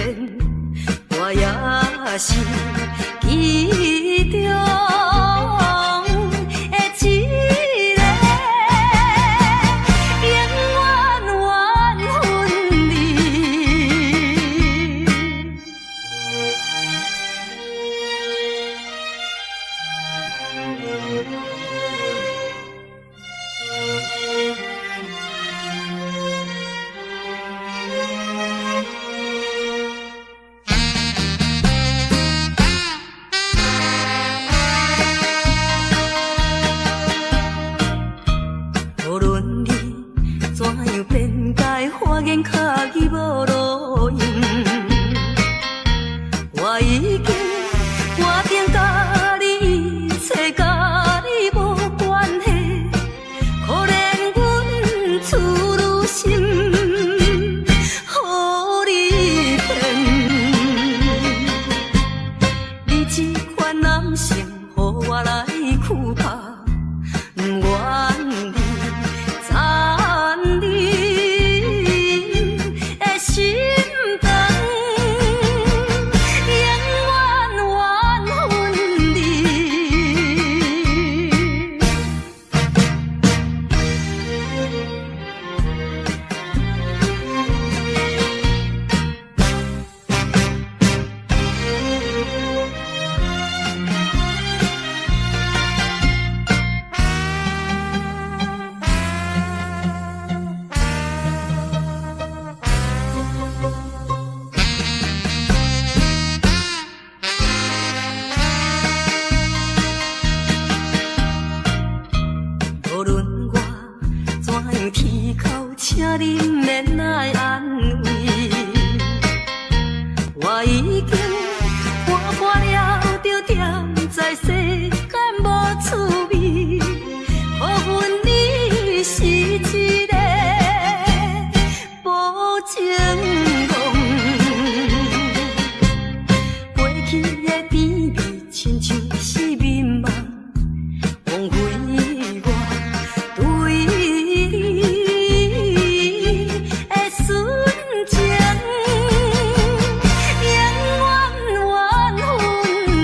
变，我也是其中的一个，永远缘分里。无论你怎样变改，花言巧语无路用，我已经决定甲你一切甲你无关系，可怜阮处女心，予你骗。你这款男性，予我来躯拍，不愿你残你的心肠，永远缘分里。无论我怎样啼哭，请你免来安慰。我已经看破了，就踮在世间无趣味。可阮你是一个无情梦，过去的甜蜜亲像是眠梦，枉费我对你的纯情，永远缘分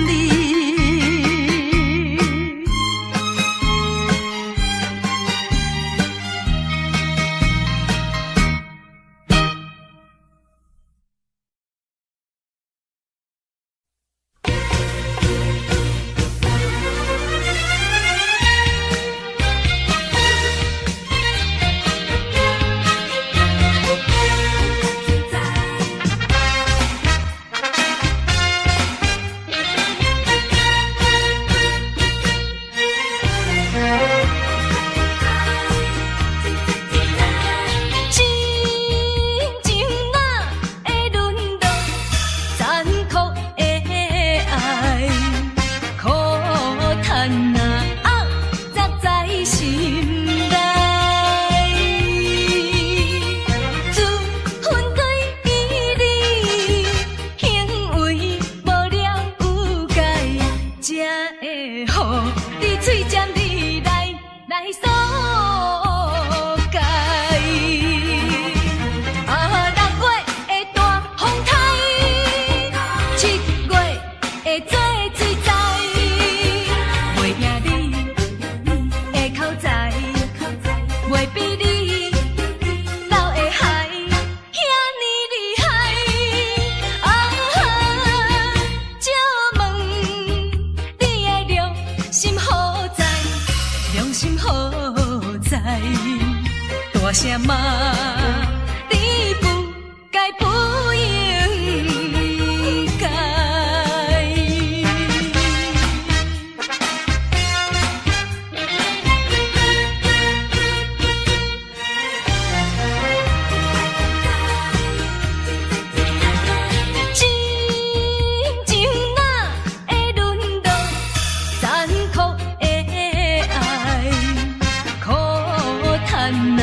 里。大声骂，你不该不应该。亲像那会沦落残酷的爱，苦叹啊。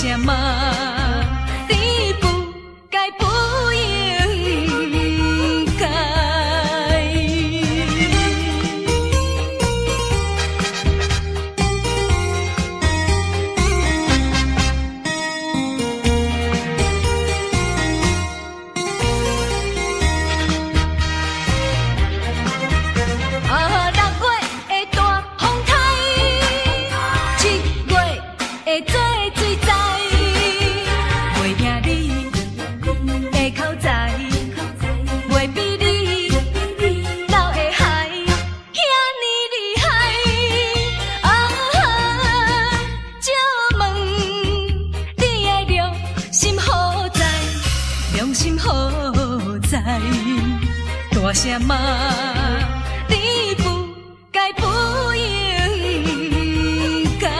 什么？你不该不应该。大声骂，你不该不应该。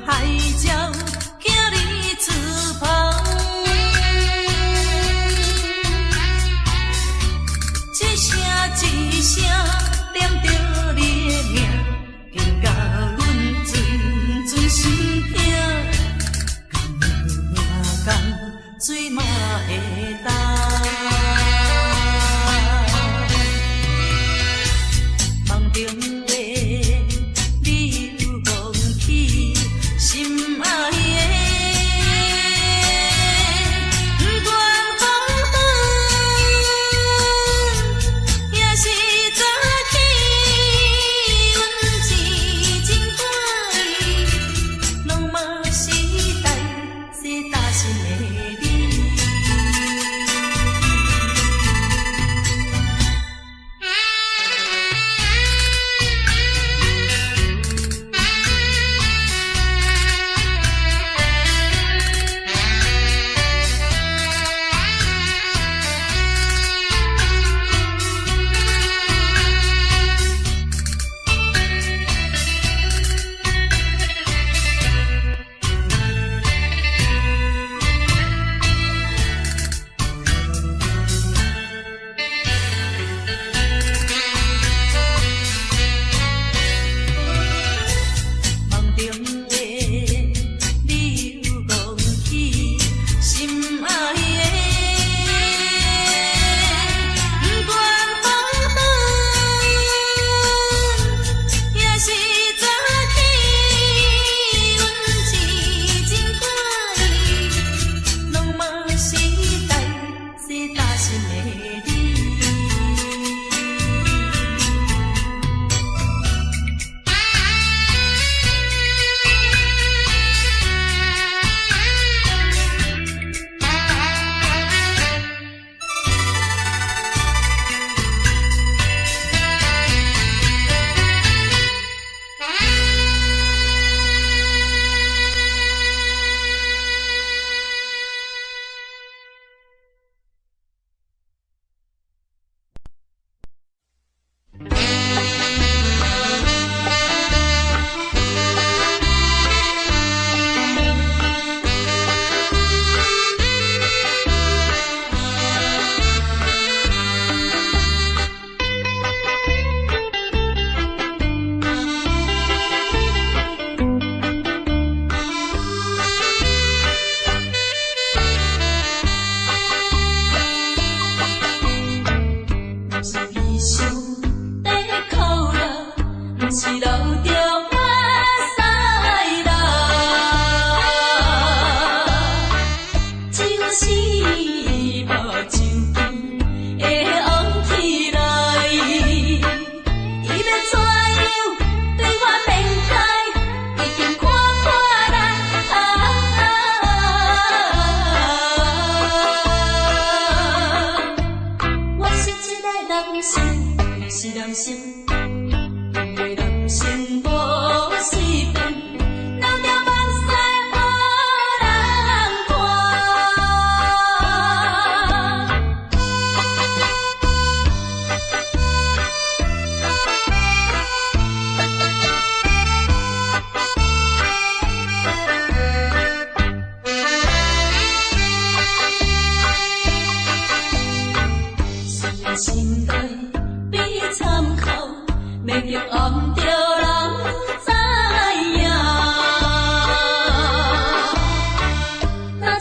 海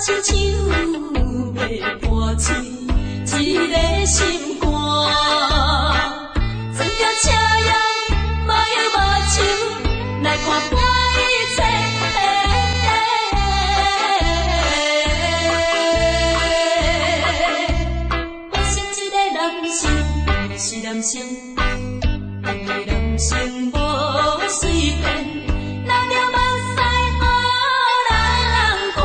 亲像要破碎一个心肝，装着车样莫摇莫手，来看破一切。发生一个人生是人生，因为人生无随便。人了目屎予人看。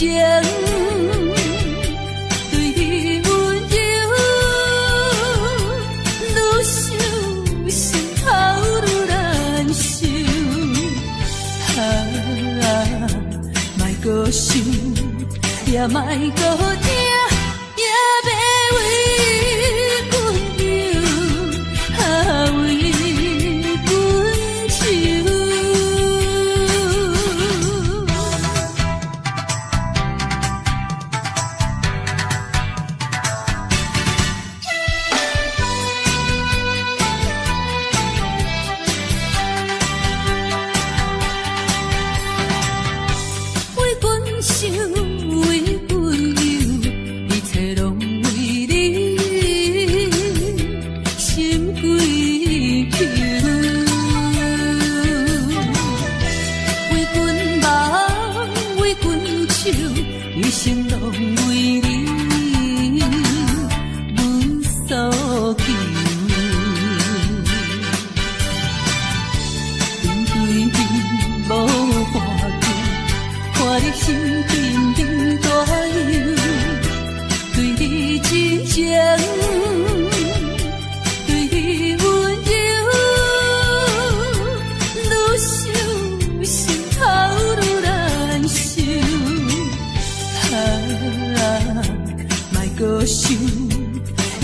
情，对你温柔，愈想心头愈难受。莫搁想，也莫搁听。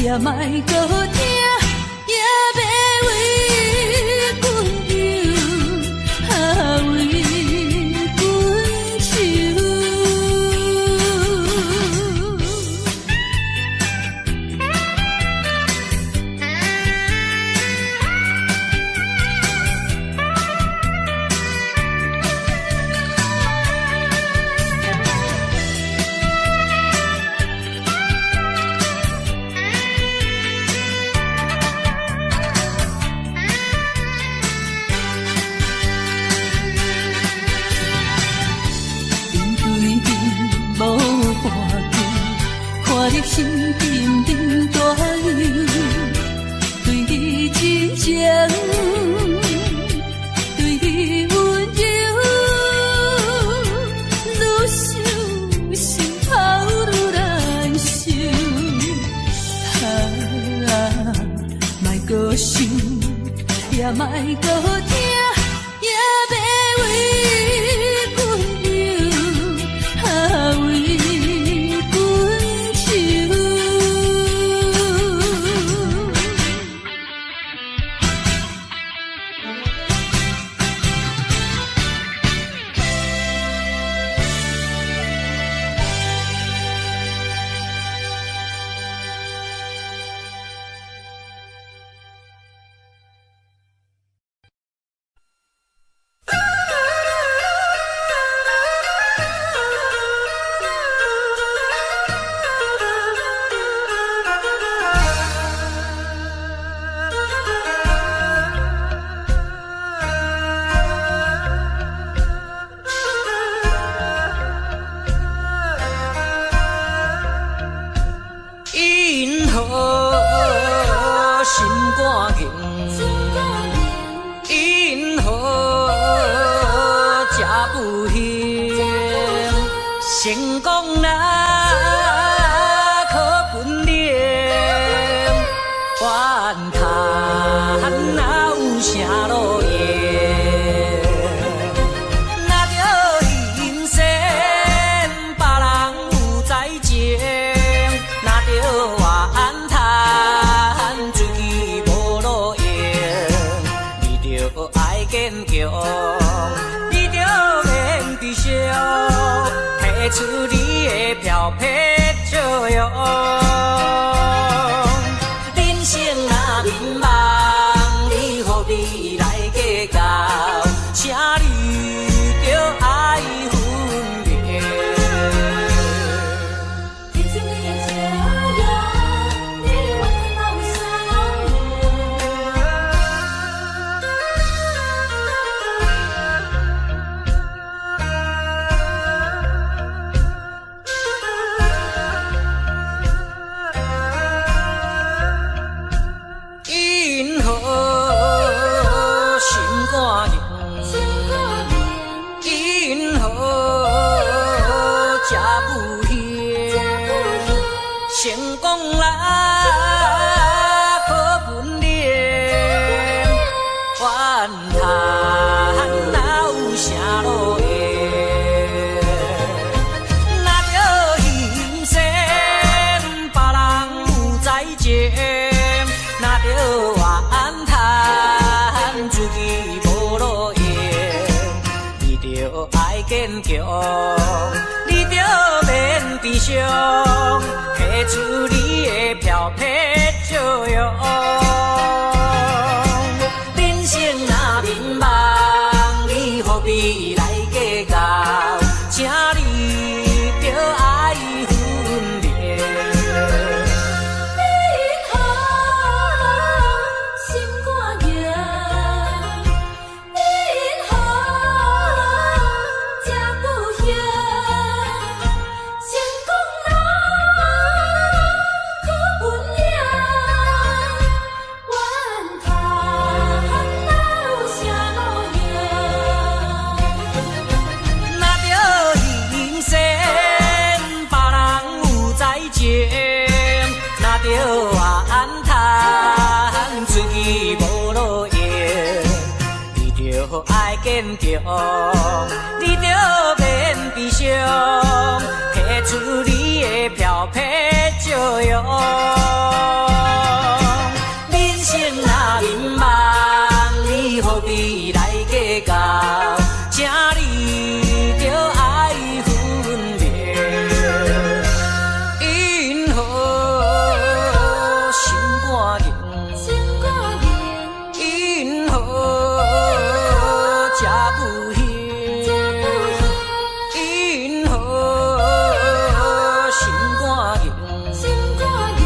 也莫搁听，也要为阮忧，为阮愁。看你心沉沉大忧，对你真情，对你温柔，愈想心头愈难受。莫搁想，也莫搁听。成功若可分零，怨叹哪有啥路用？若着人生别人有才情，若着怨叹自己无路用，你着爱坚强，你着免悲伤。提出你的漂泊笑容，人生若迷茫，你何必来计较？请你着爱分明。记住你的笑容，你的温柔有伤人。坚强，你着免悲伤，提出你的漂泊笑容。人生若迷茫，你何必来计较？请你着爱分明。你好，心肝硬。坚强，你着免悲伤，提出你的漂泊笑容。人生若迷茫，你何必来计较？请你着爱分明。因何心肝硬？因何？吃不香，因何心肝硬？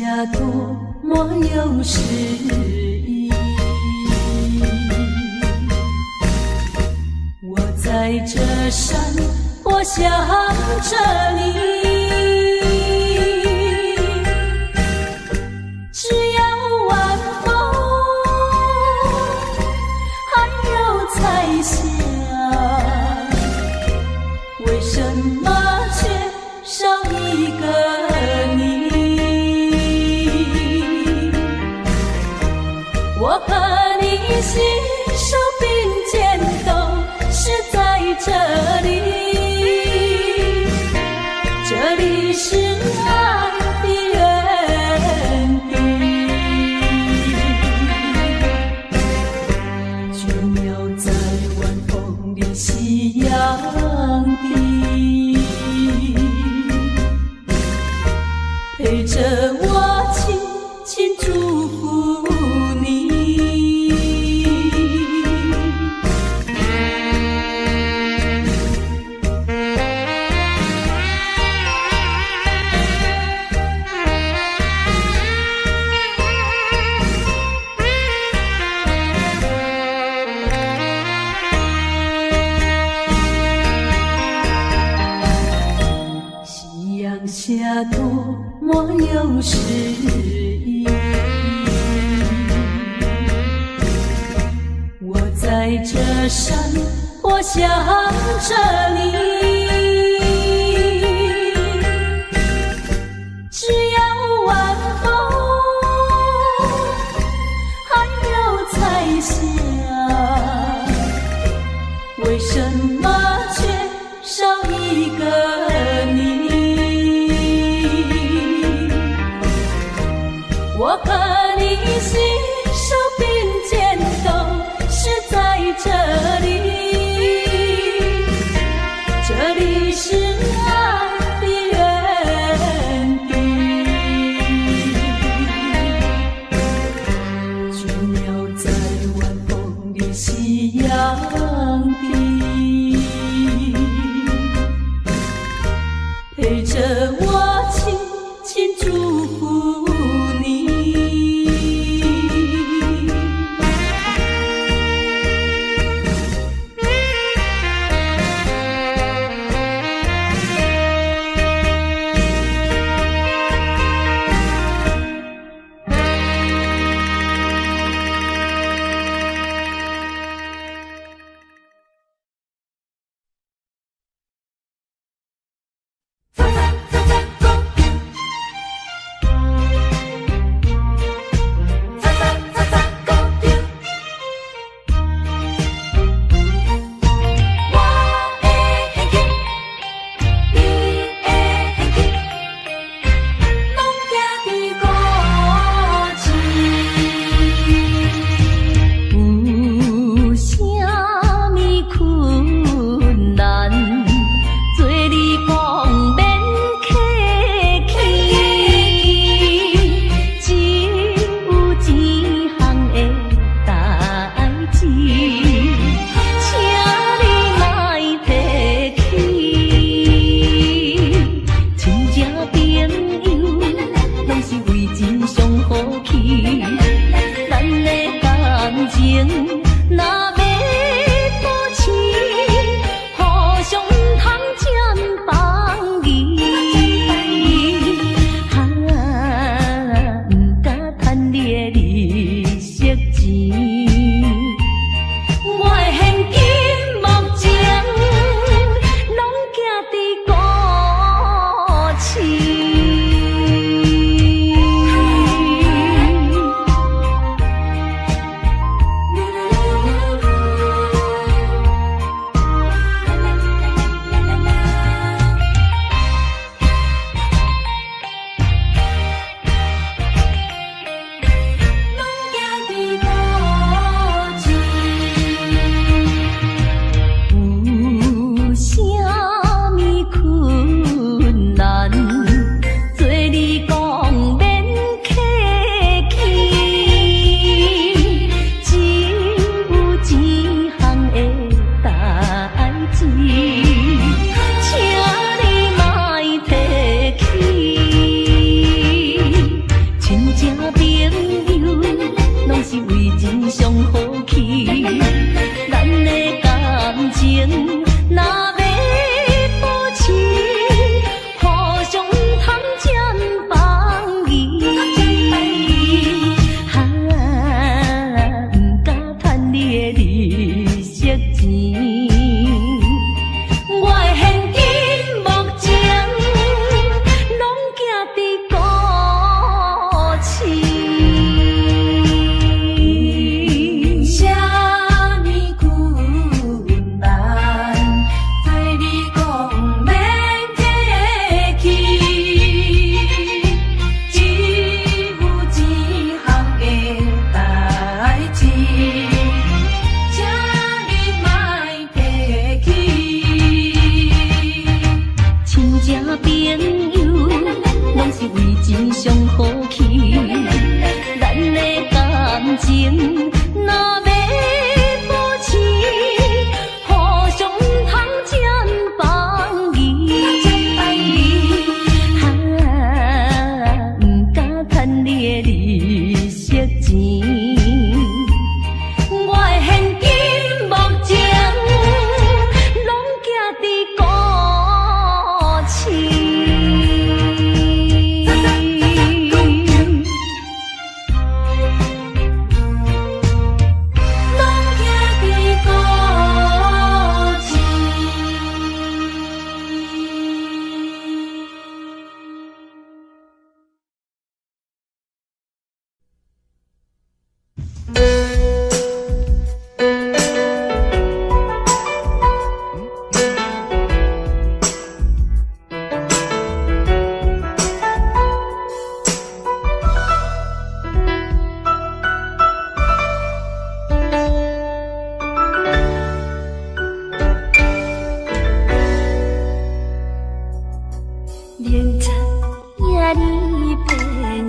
下多么有诗意。我在这山，我想着你，只要晚风还有彩霞，为什么却少一个你？我和你携手并肩，都是在这里，这里是爱的原地。倦鸟在晚风里夕阳地，陪着我轻轻祝福你。夕阳下多么有诗意，我在这山，我想着你，只要晚风还有彩霞，为什么却少一个你？我和你携手并肩，都是在这里，这里是爱的原地。倦鸟在晚风里夕阳地，陪着我轻轻祝福你。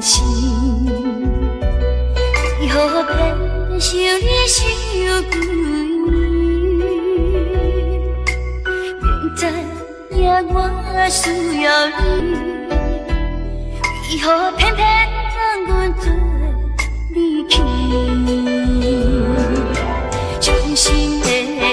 心，为何偏受你伤几年？明知影我需要你，为何偏偏让阮做离去？伤心的人。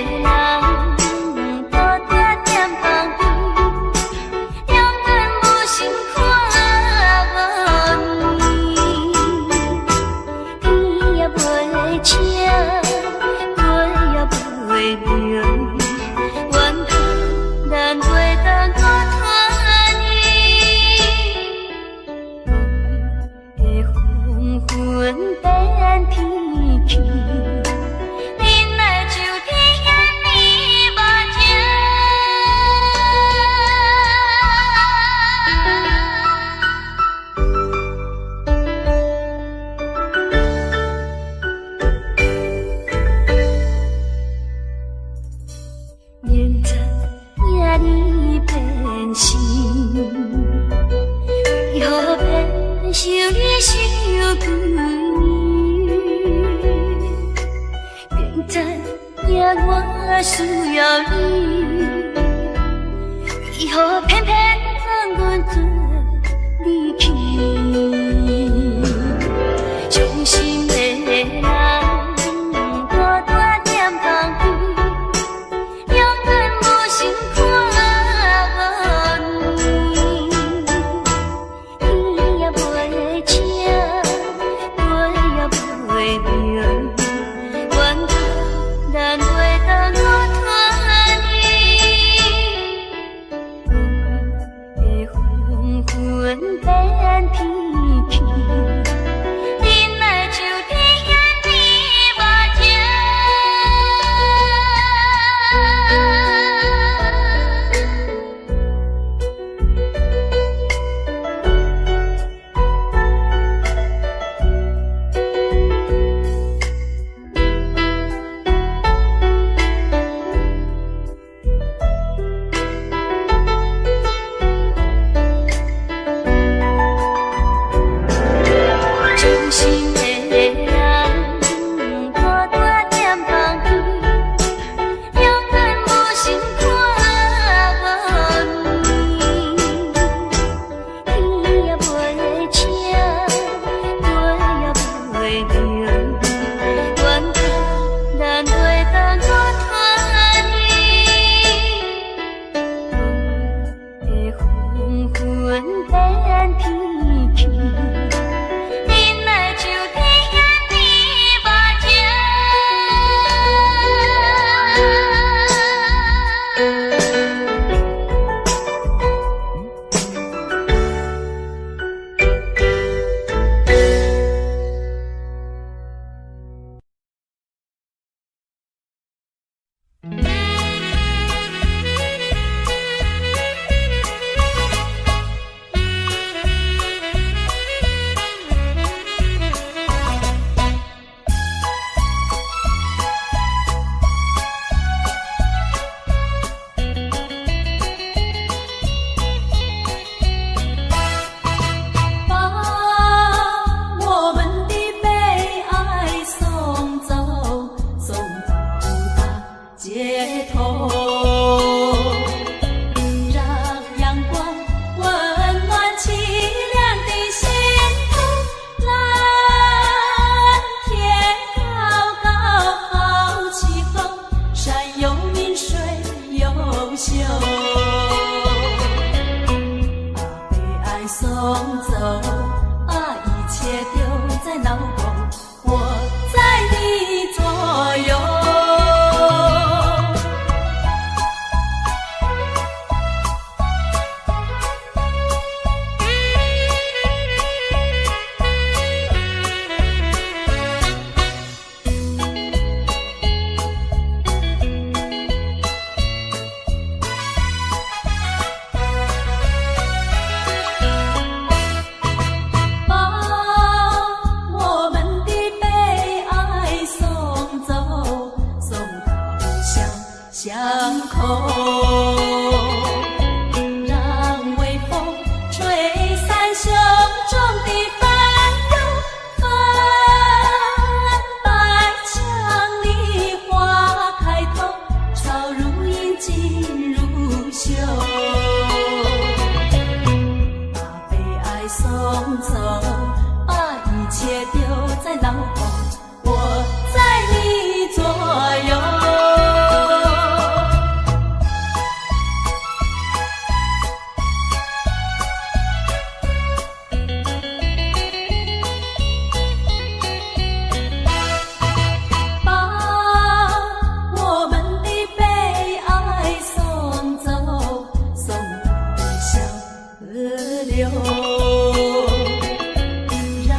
让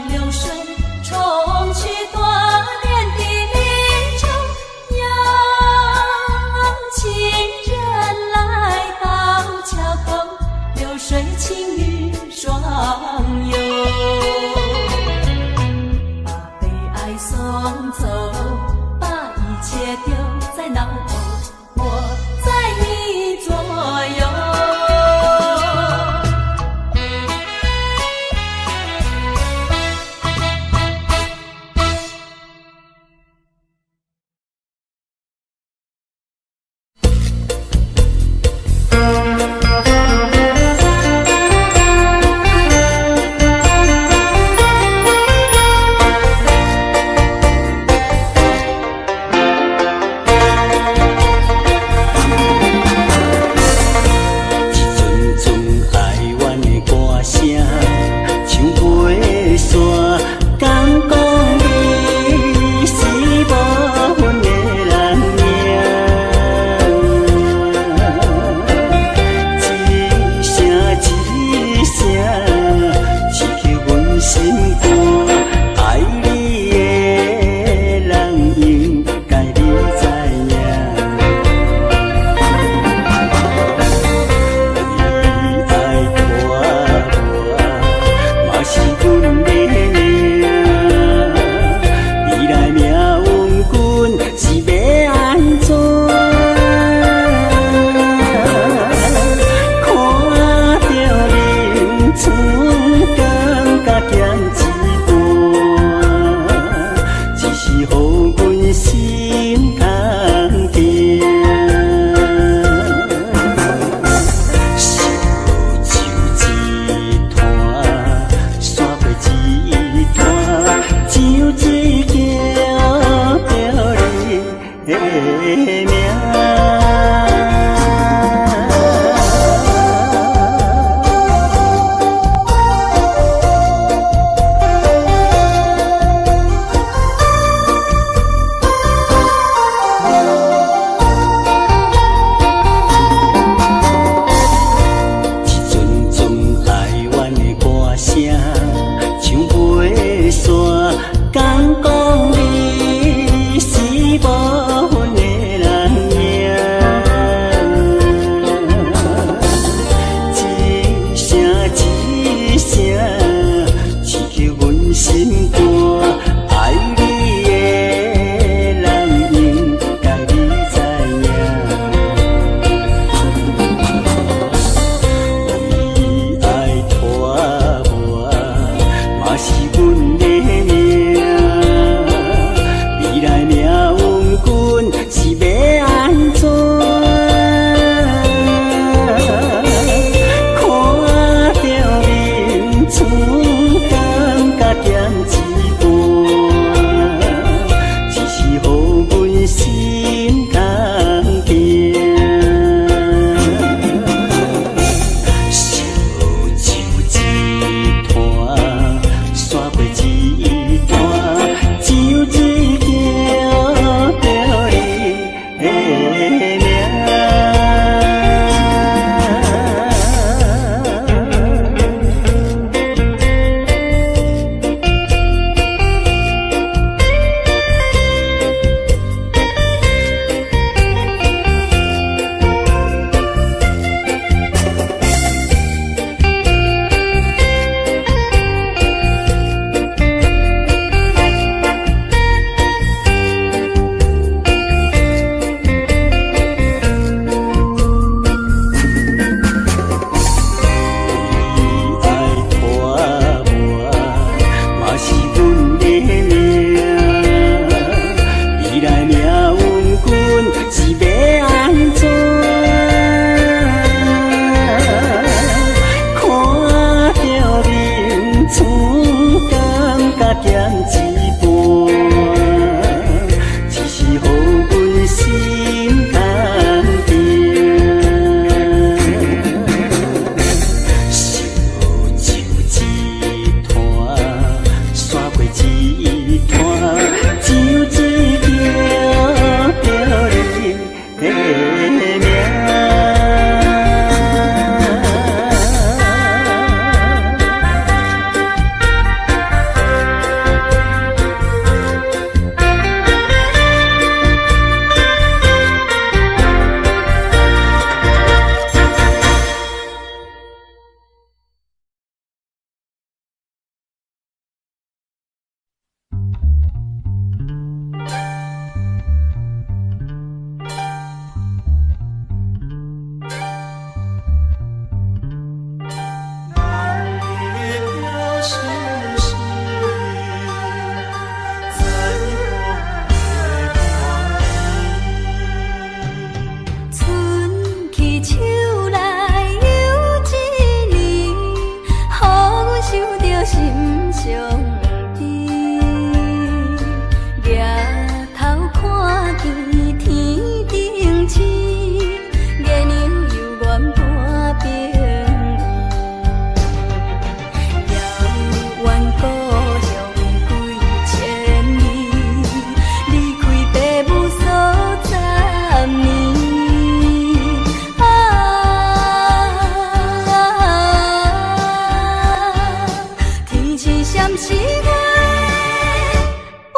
流水冲去多年的离愁，邀情人来到桥头，流水轻于双游，把悲哀送走，把一切丢在脑后，我在你左右。心上悲，抬头看见天顶星，月亮又圆半冰圆。遥远故乡几千里，离开爸母所10年。天气闪是我的伴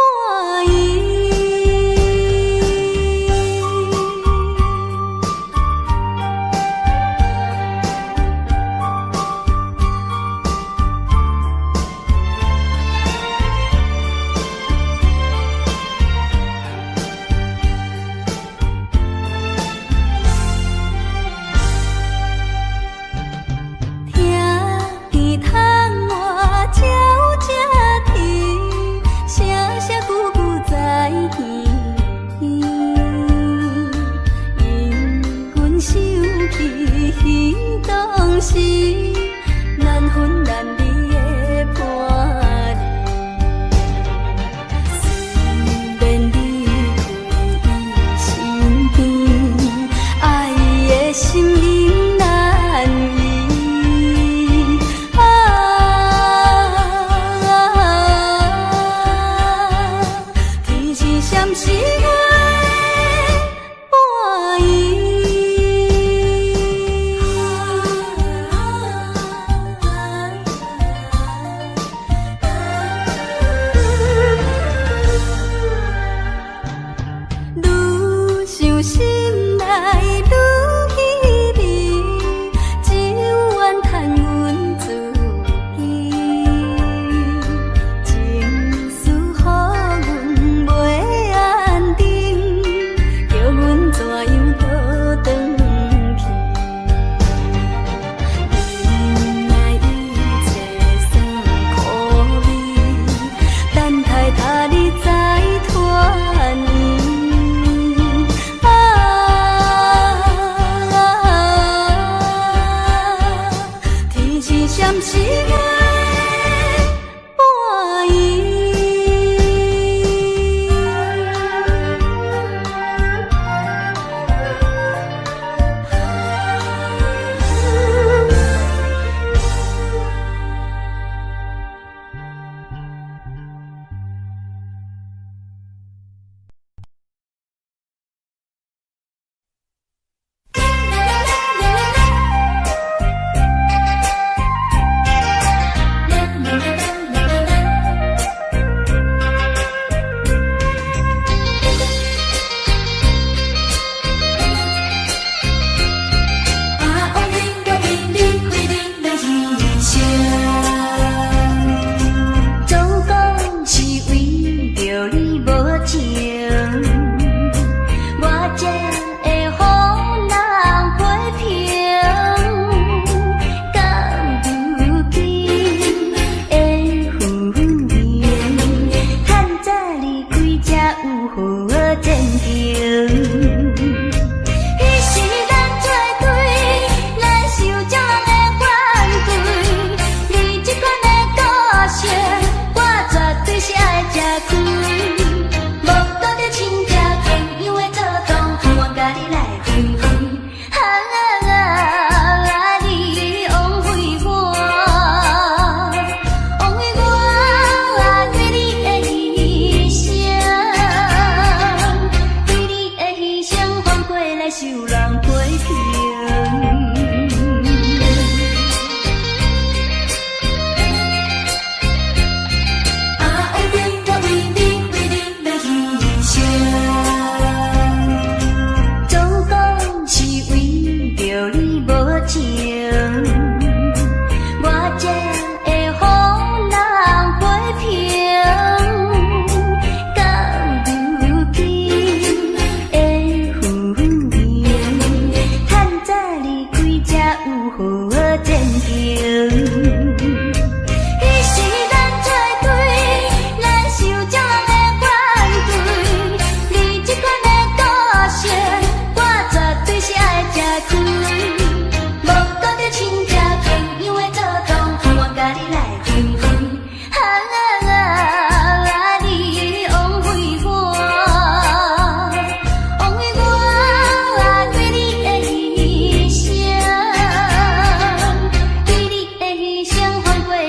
意。听天窗外鸟只啼，声声句句在耳。因阮想起彼当时难分难离的伴侣，虽然离开伊身边，爱伊的心仍难移。天是闪是我的伴意。愈想心内愈稀微，只有怨叹阮自己，情绪予阮袂安定，叫阮怎样倒转去？忍耐一切酸苦味，等待他日再团圆。天是闪是我的伴意。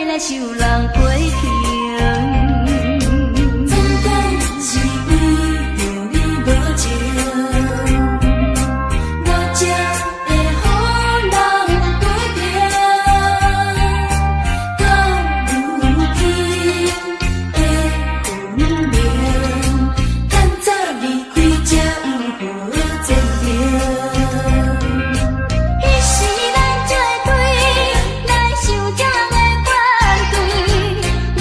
来受人批评。总讲是为着你无情，我才会予人批评。到如今的运命，趁早离开才有好前程。彼时咱做对，来受这的反对，你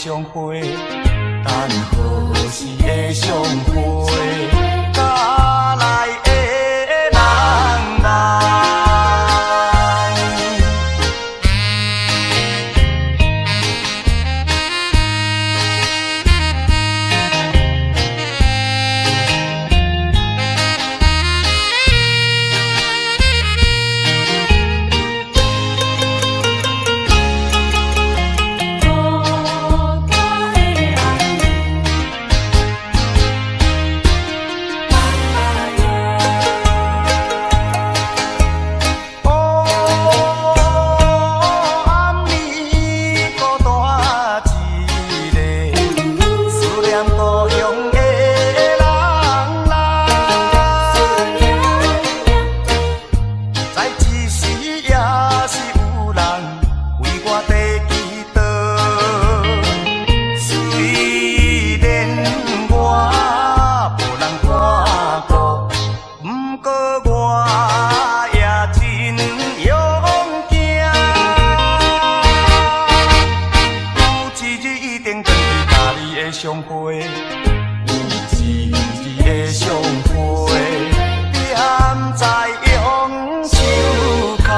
相会，等何时会相会？家内的人来。相会，有一日的相会，踮在杨树下。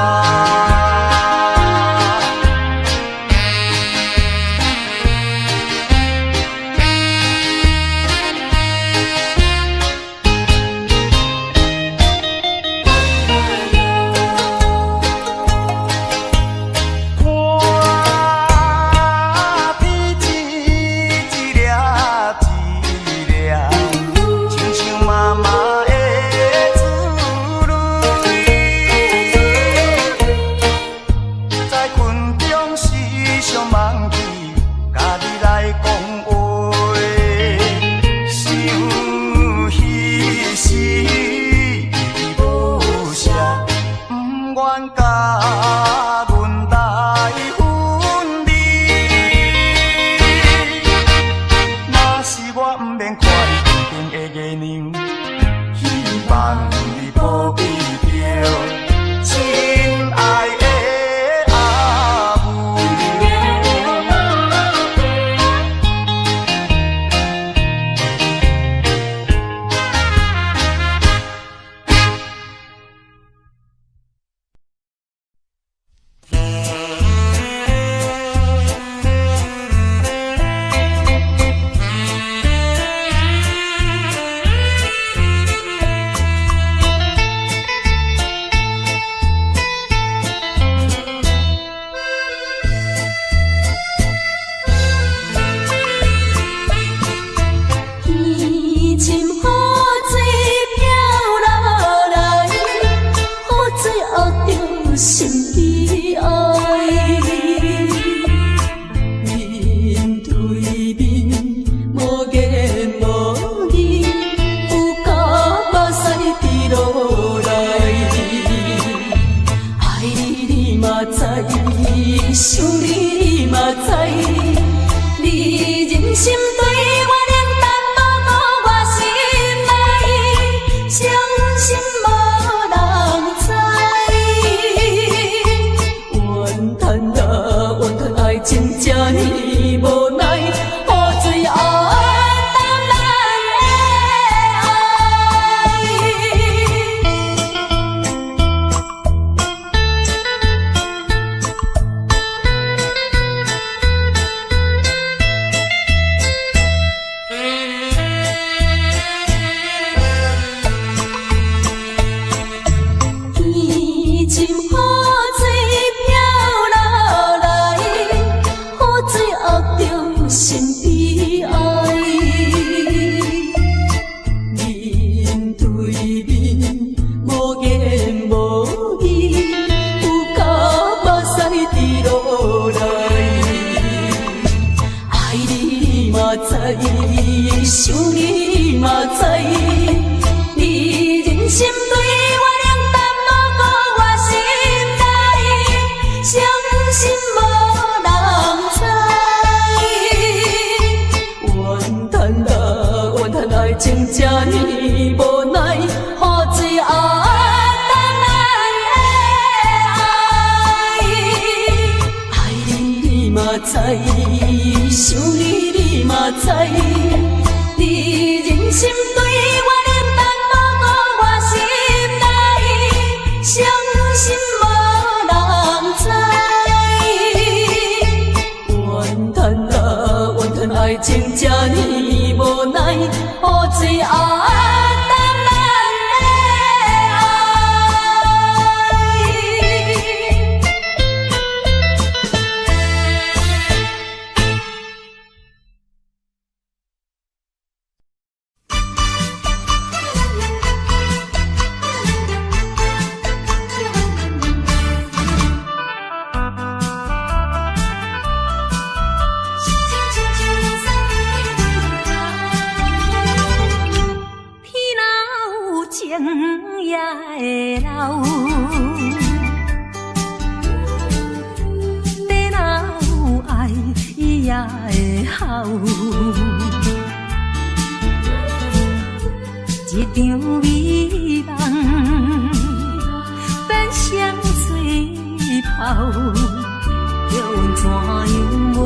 知想你，你嘛知。你忍心对我冷淡，无顾我心内，伤心无人知。怨叹啊，怨叹爱情这呢无奈，何罪啊？一场美梦变成水泡，用怎样袂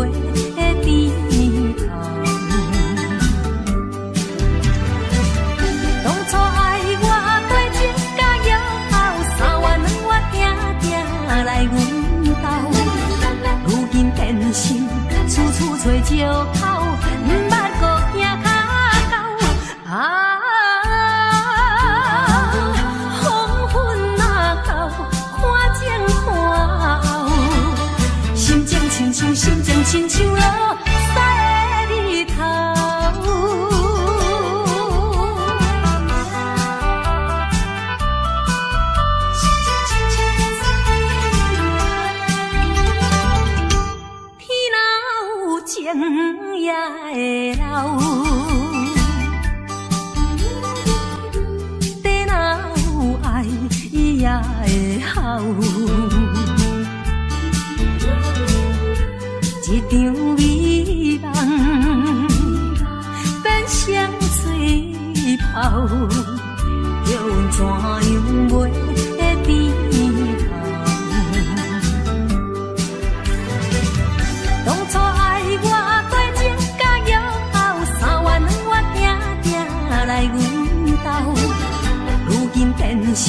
低头？当初爱我多情甲约好，3月2月定定来阮兜，如今变心，处处找借口，毋捌搁行脚到啊。心情亲像落西的日头，天若有情也会流，地若有爱伊也会好。一场美梦变成水泡，用怎样袂低头？当初爱我多情甲约好，3月2月定定来阮兜，如今变心，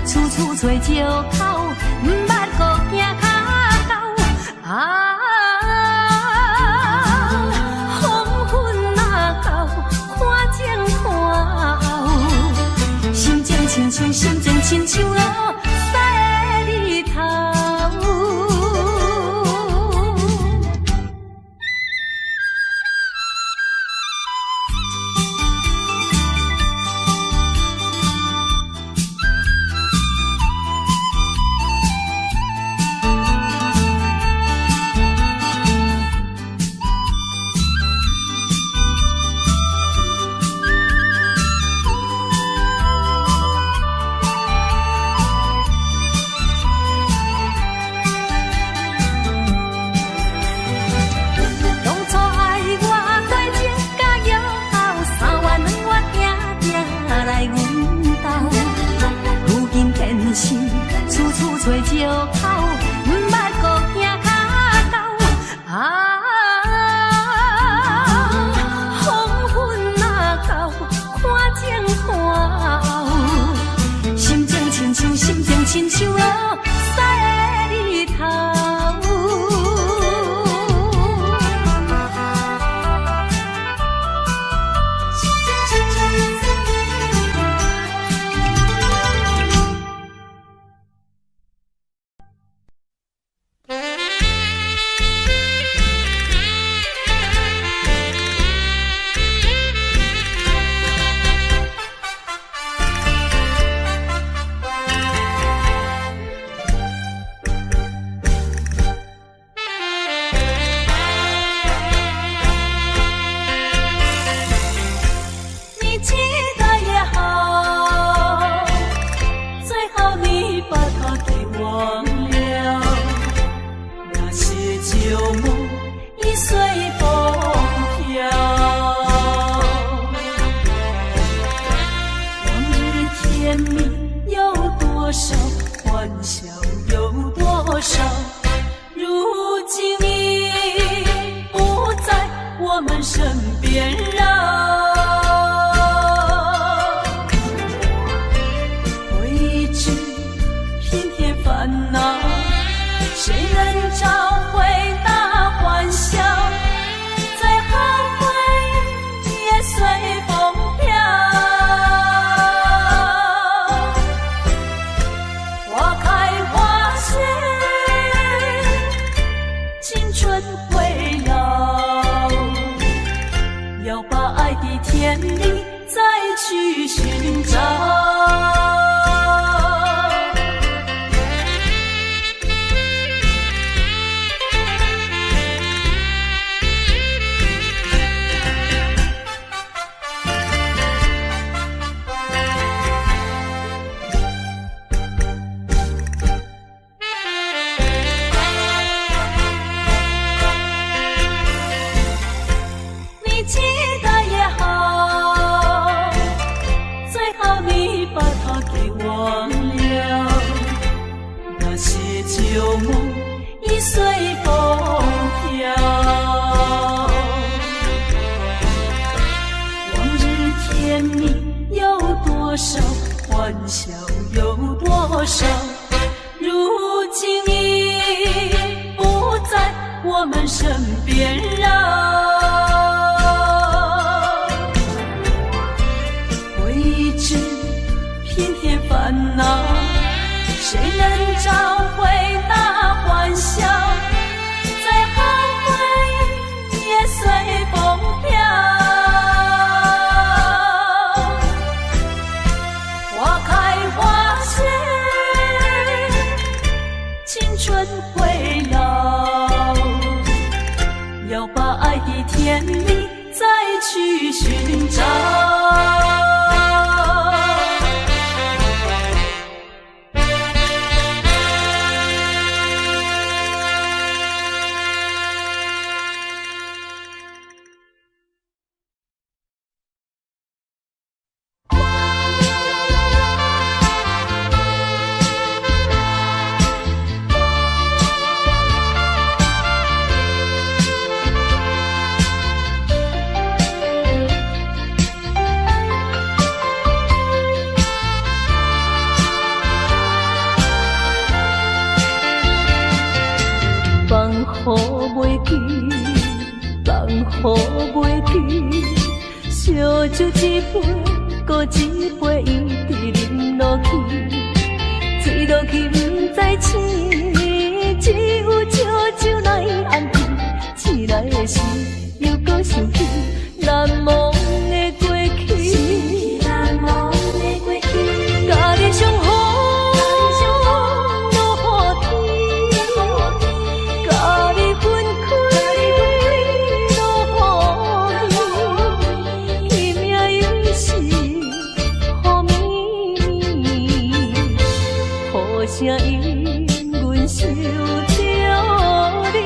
处处找借口，毋捌搁行脚到啊。亲像心情亲像落西的日头。寻找。你期待也好，最好你把它给忘了。那些旧梦已随风飘，往日甜蜜有多少，欢笑有多少，如今已不在我们身边了。偏偏烦恼，谁能找回那欢笑？再好回忆也随风飘。花开花谢，青春会老，要把爱的甜蜜再去寻找。放雨袂记，放雨袂记，烧酒一杯，搁一杯一直饮落去，醉落去不知醒，只有笑酒来安慰，醒来的时又搁想起难忘的过去，难忘的过去，家己上好。声音，阮想着你。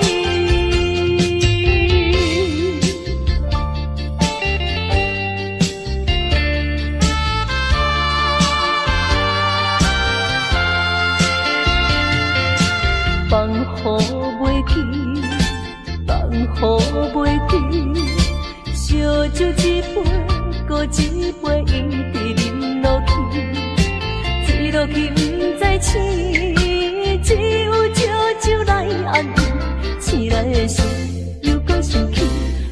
放雨袂记，放雨袂记，烧酒一杯，搁一杯一直饮落去，醉落去不知醒，只有笑酒来安慰，醒来的时又搁想起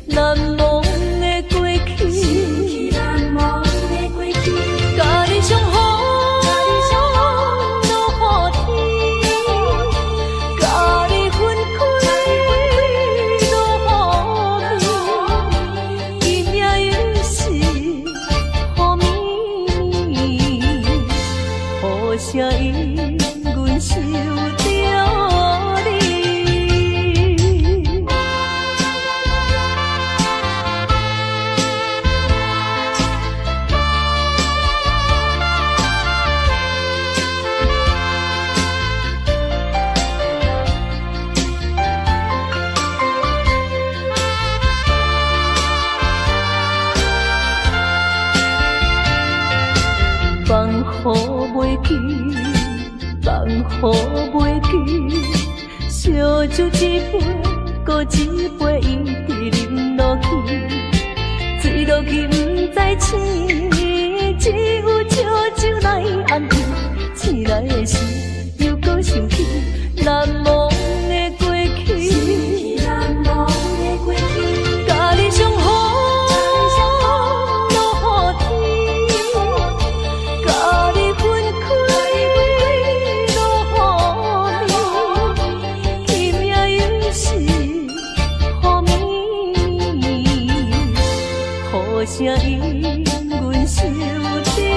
难忘的过去，难忘的过去，家己上好。声音，阮想着你。放雨袂记，放雨袂记，烧酒一杯，搁一杯一直饮落去，醉落去不知醒，只有笑酒来安慰，醒来的时又搁想起难忘的过去，难忘的过去，家己上好。声音，阮想着。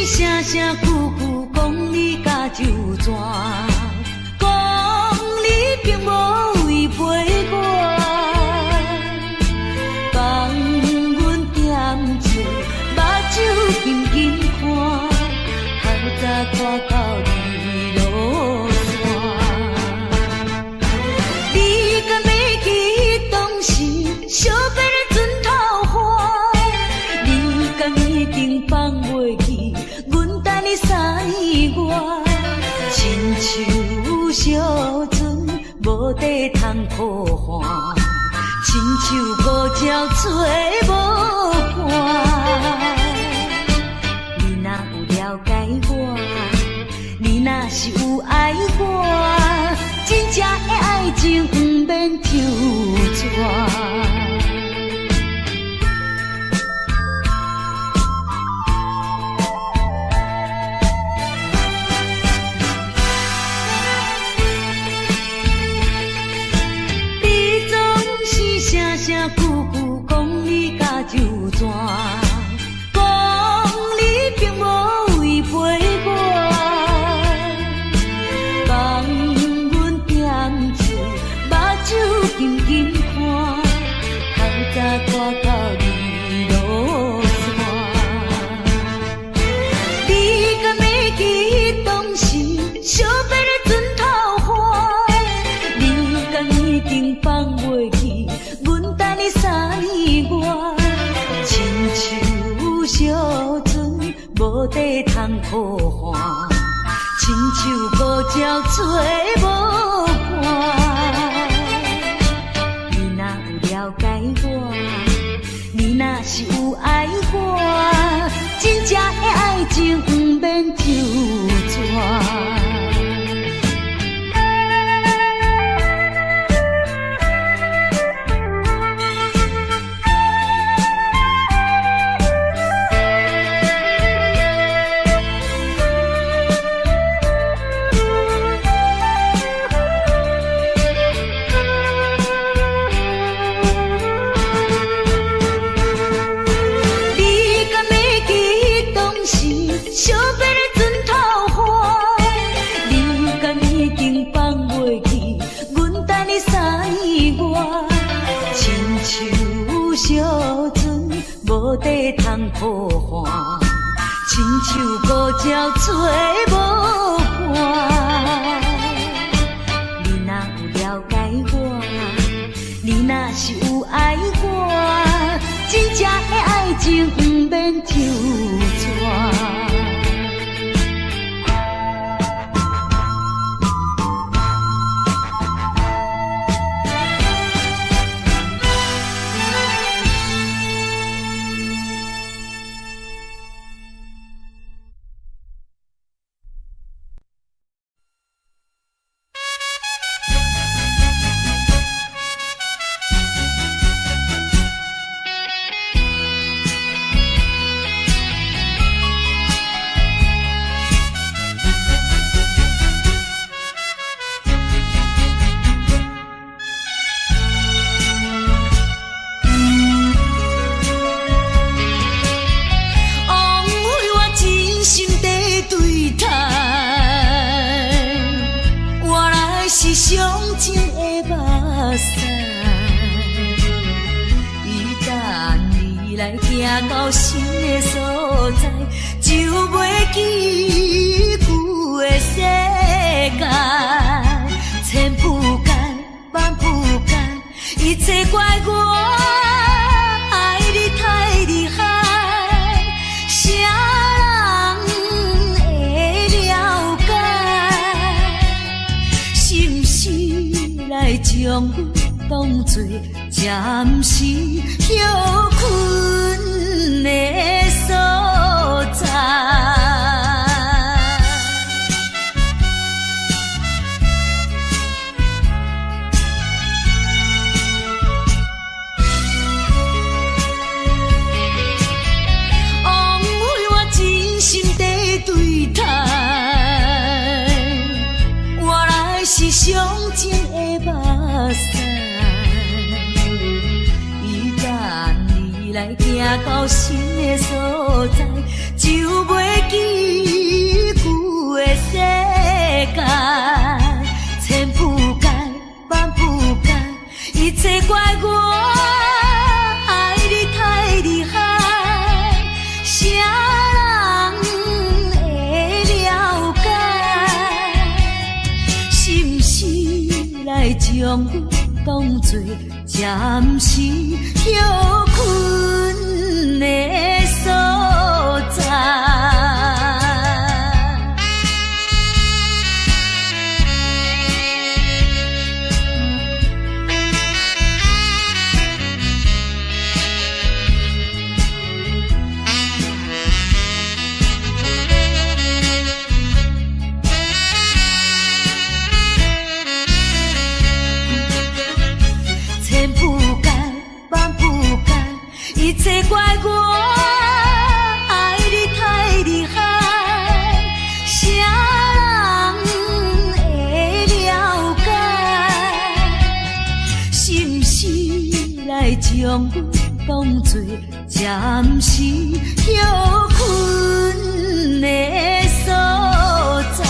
声声句句讲你甲就全，讲你并无违背我，放阮点醉，目睭紧紧看，透早看到日落山。你敢要记当时相别的船头花？你敢已经放袂记？阮等你3年外，亲像小船无底通靠岸，亲像孤鸟找无伴。你若有了解我，你若是有爱我，真正的爱情不免抽纸。声句句讲你甲就全，讲你并无违背我，放阮点醉，目睭紧紧看，透早看到日落山。你敢要记当时相别的船头花？你敢已经放袂记？你3年外，亲像小船无底通靠岸，亲像孤鸟找无伴。你若有了解我，你若是有爱我，真正的爱情不免抽纸。相别的船头花，你敢已经放袂记？阮等你3年外，亲像小船无底通靠岸，亲像孤鸟找无伴。你若有了解我，你若是有爱我，真正的爱情不免抽纸。伤情的目屎，伊等你来行到新的所在，就袂记旧的世界。千不甘，万不甘，一切怪我爱你太厉害，啥人会了解？是不是来将我当作暂时休困的所在？是伤情的目屎，伊等你来行到新的所在，就袂记。将阮当作暂时休困的所在。一切怪我爱你太厉害，啥人会了解？是不是来将阮当作暂时休困的所在？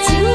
情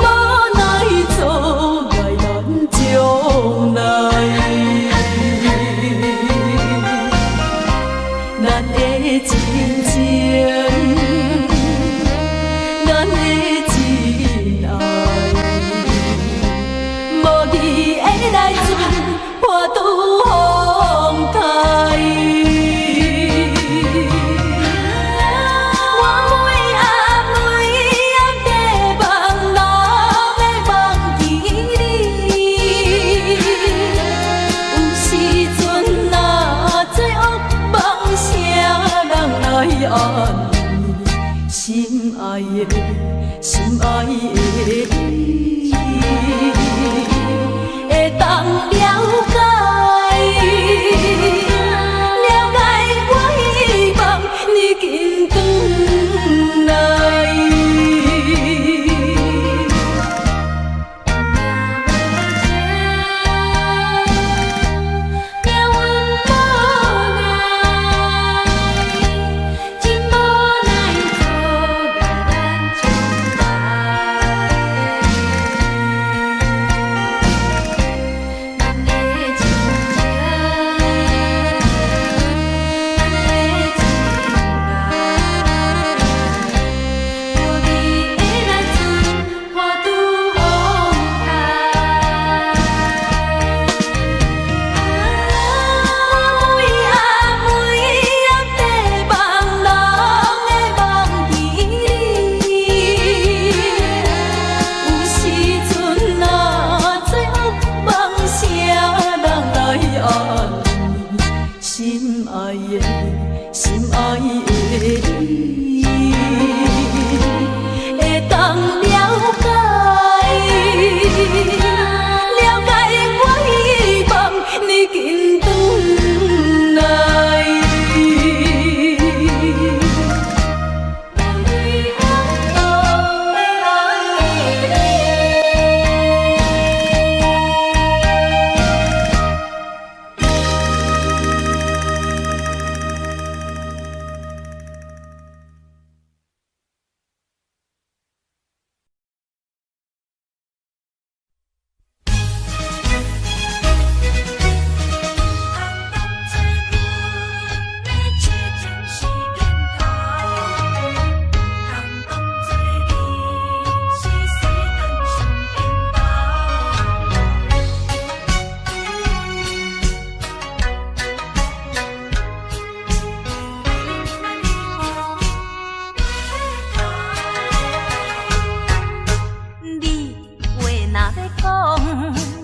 要讲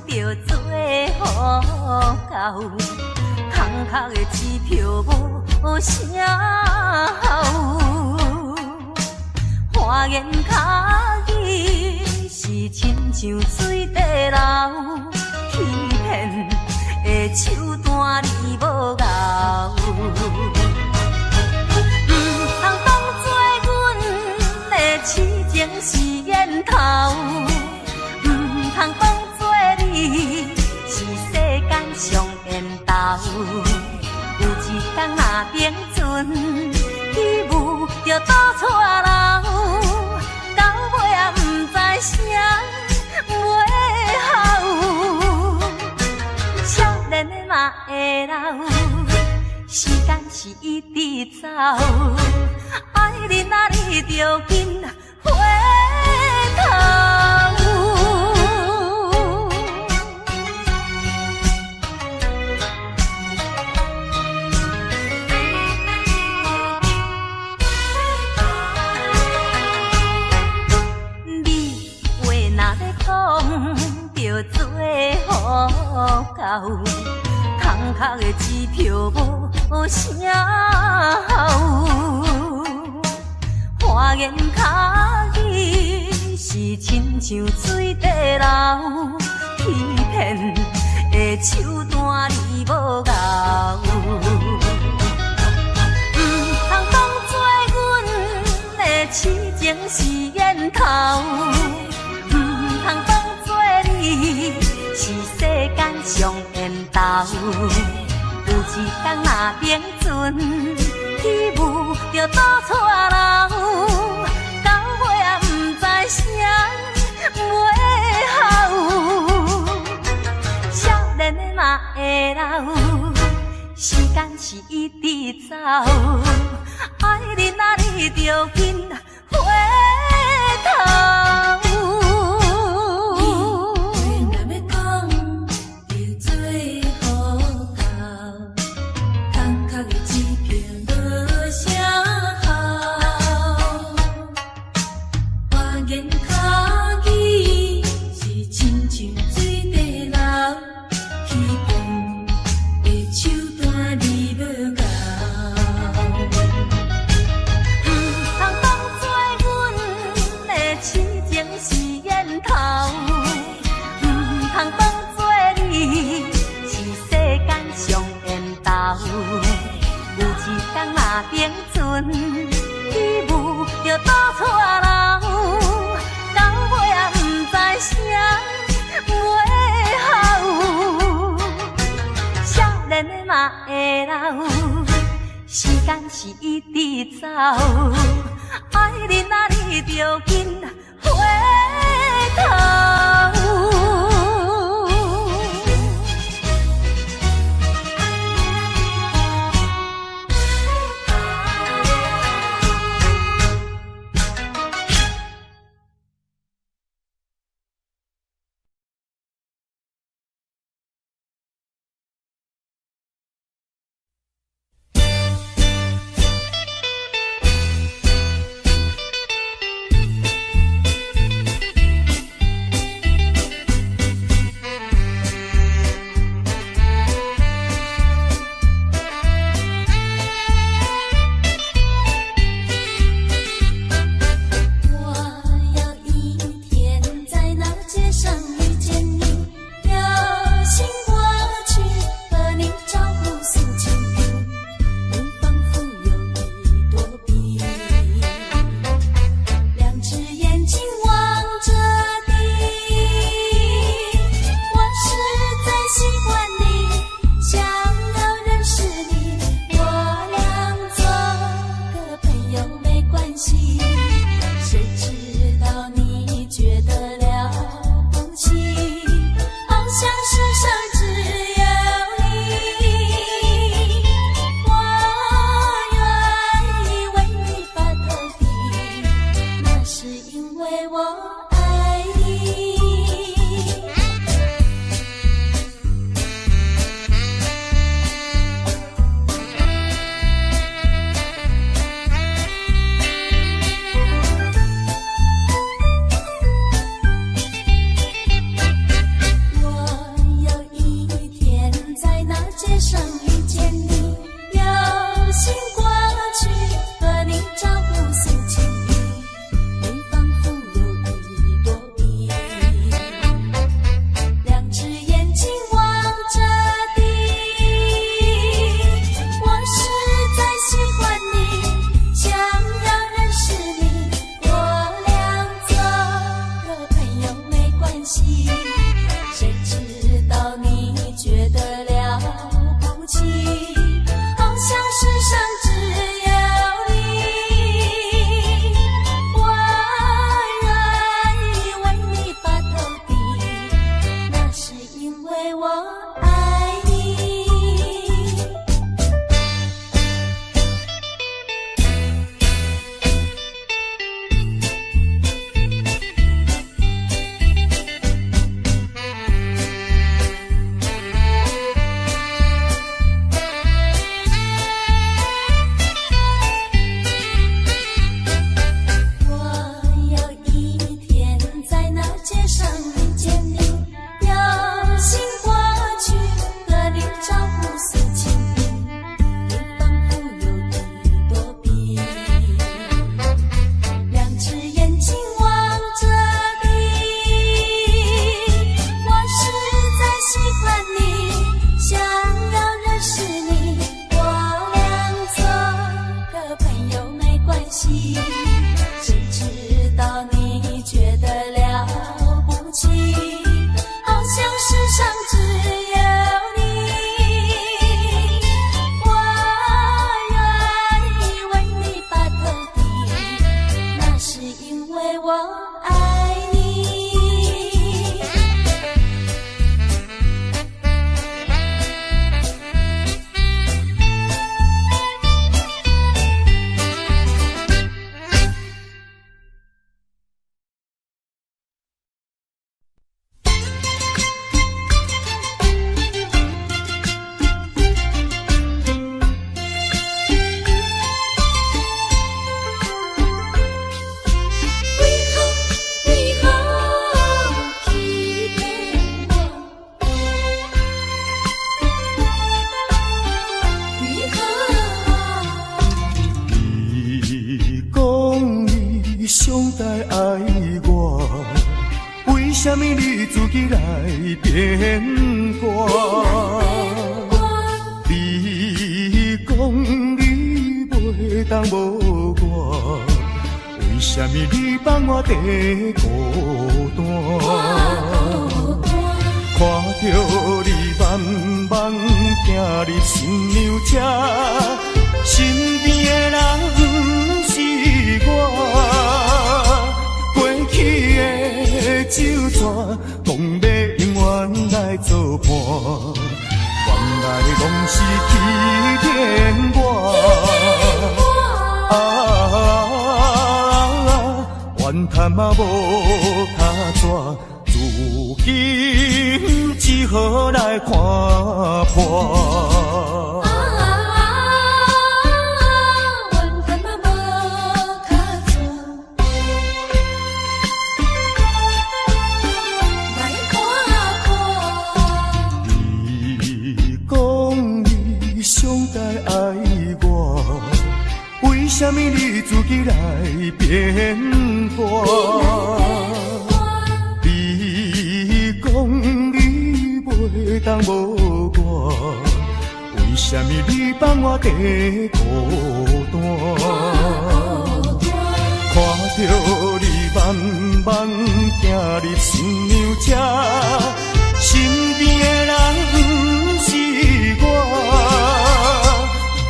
着做好到，空壳的支票无啥效，花言巧语是亲像水地流，欺骗的手段你无咬。痴情是烟头，唔通当作你是世间上缘投。有一天若冰船起舞就倒错楼，到尾也唔知啥尾后。少年的嘛会老，时间是一直走。爱你啊，你着紧回头。你话若要讲着做好到，空壳的支票无啥效。花言巧语是亲像水地流，欺骗的手段你无咬。唔通当作阮的痴情是烟头，唔通当作你是世间上缘投。有一天若冰船起舞就倒错楼，到尾也唔知啥尾后。少年的嘛会老，时间是一直走。爱你啊，你着紧回头。冰船起舞就倒错楼，到尾也唔知啥尾后。少年的嘛会老，时间是一直走。爱你啊，你着紧回头。系，谁知道你觉得了不起，好像世上只有你。我愿意为你把头低，那是因为我爱你。我有一天在那街上遇见你，有心过去和你招呼诉情意，你仿佛有一朵笔，两只眼睛望着你。我实在喜欢你，想要认识你，我俩做个朋友没关系。谁知道你觉得了不起，好像世上只有你。我愿意为你把头低，那是因为我爱你。为何欺骗我？为何？你讲你上台爱我，为什么你自己来变卦？你讲你袂当无我，为什么你放我在孤单？看着你慢慢行入新娘车，身边的人不是我，过去的旧纸讲要永远来作伴，原来拢是欺骗我。怨叹嘛无卡纸，如今只好来看破。怨叹嘛无卡纸，来看破。你讲你上台爱我，为什么你自己来变卦？你讲你袂当无我，为什么你放我在孤单？看着你慢慢行入新娘车，身边的人不是我，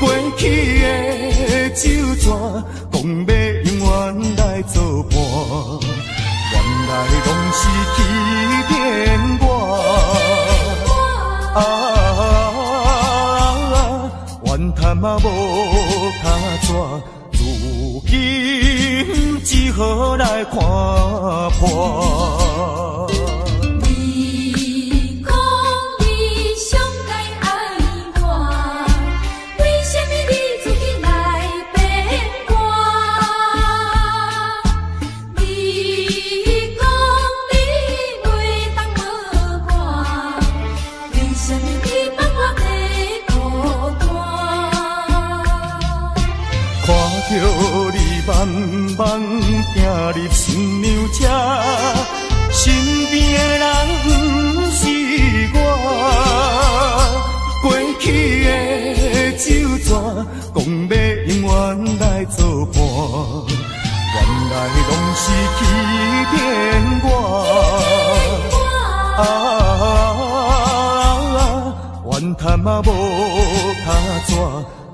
过去的旧纸讲要永远来作伴，原来拢是欺骗我。怨叹嘛无卡纸，如今只好来看破。你讲你上台爱我，为什么你自己来变卦？你讲你袂当无我，为什么你放我在孤单？看着你慢慢行入新娘车，身边的人不是我，过去的旧纸讲要永远来作伴，原来拢是欺骗我。怎？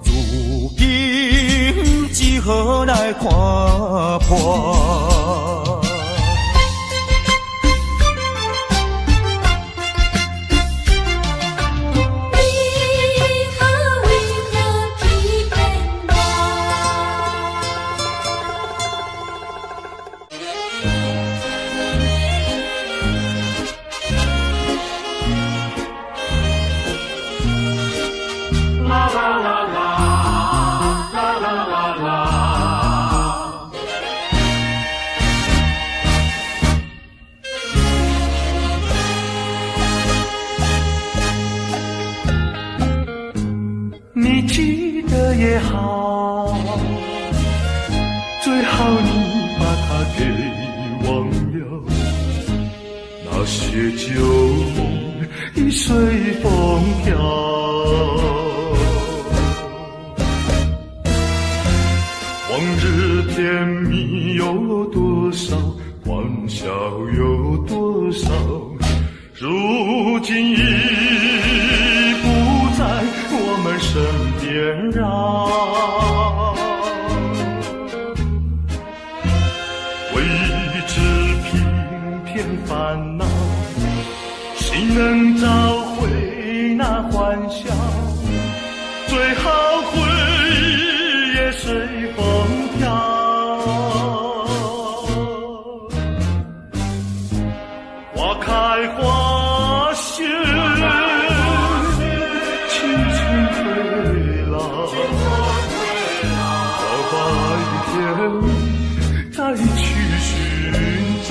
如今只好来看破。你记得也好，最好你把它给忘了，那些旧梦已随风飘。往日甜蜜有多少，欢笑有多少，如今已不在我们身边啊。为知平添烦恼，谁能找回那欢笑？最好回忆也随风飘。花开花谢，青春退老，到白天再去寻找。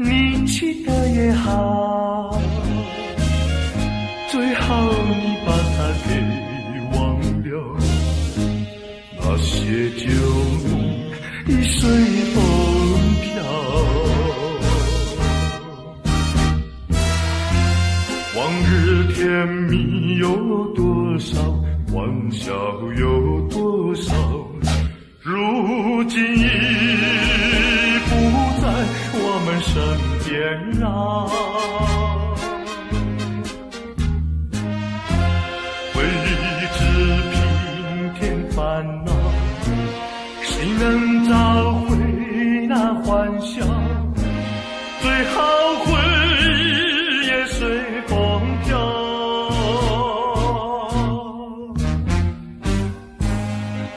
你记得也好，最好你把它给忘了，那些旧梦已随风飘。往日甜蜜有多少，欢笑有多少，如今已不在我们身边啊。为知平添烦恼，谁能找回那欢笑？最好回忆也随风飘。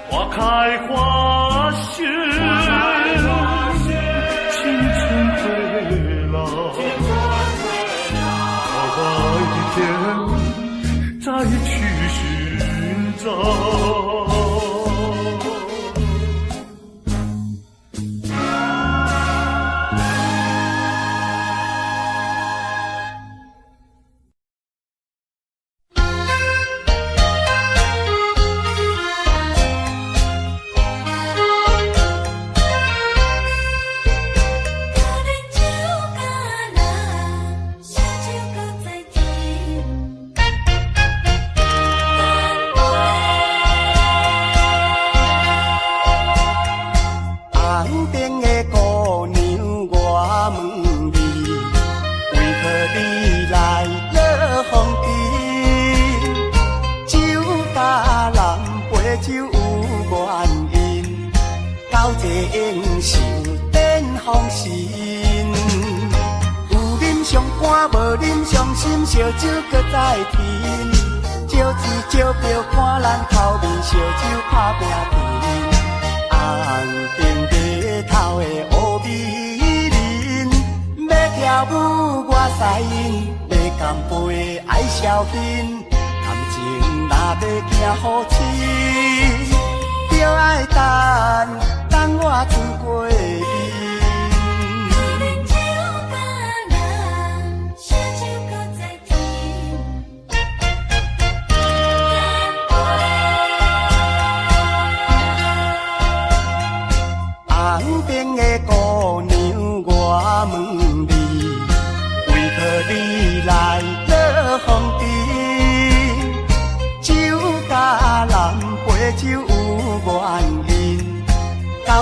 花开花谢，青春退老，到白天再去寻找。无啉伤心，烧酒搁再添，招钱招票看咱头面，烧酒打拼拼，红顶街头的乌美人，要跳舞我使因，要干杯爱消遣，感情若要行好亲，就爱等我出过伊。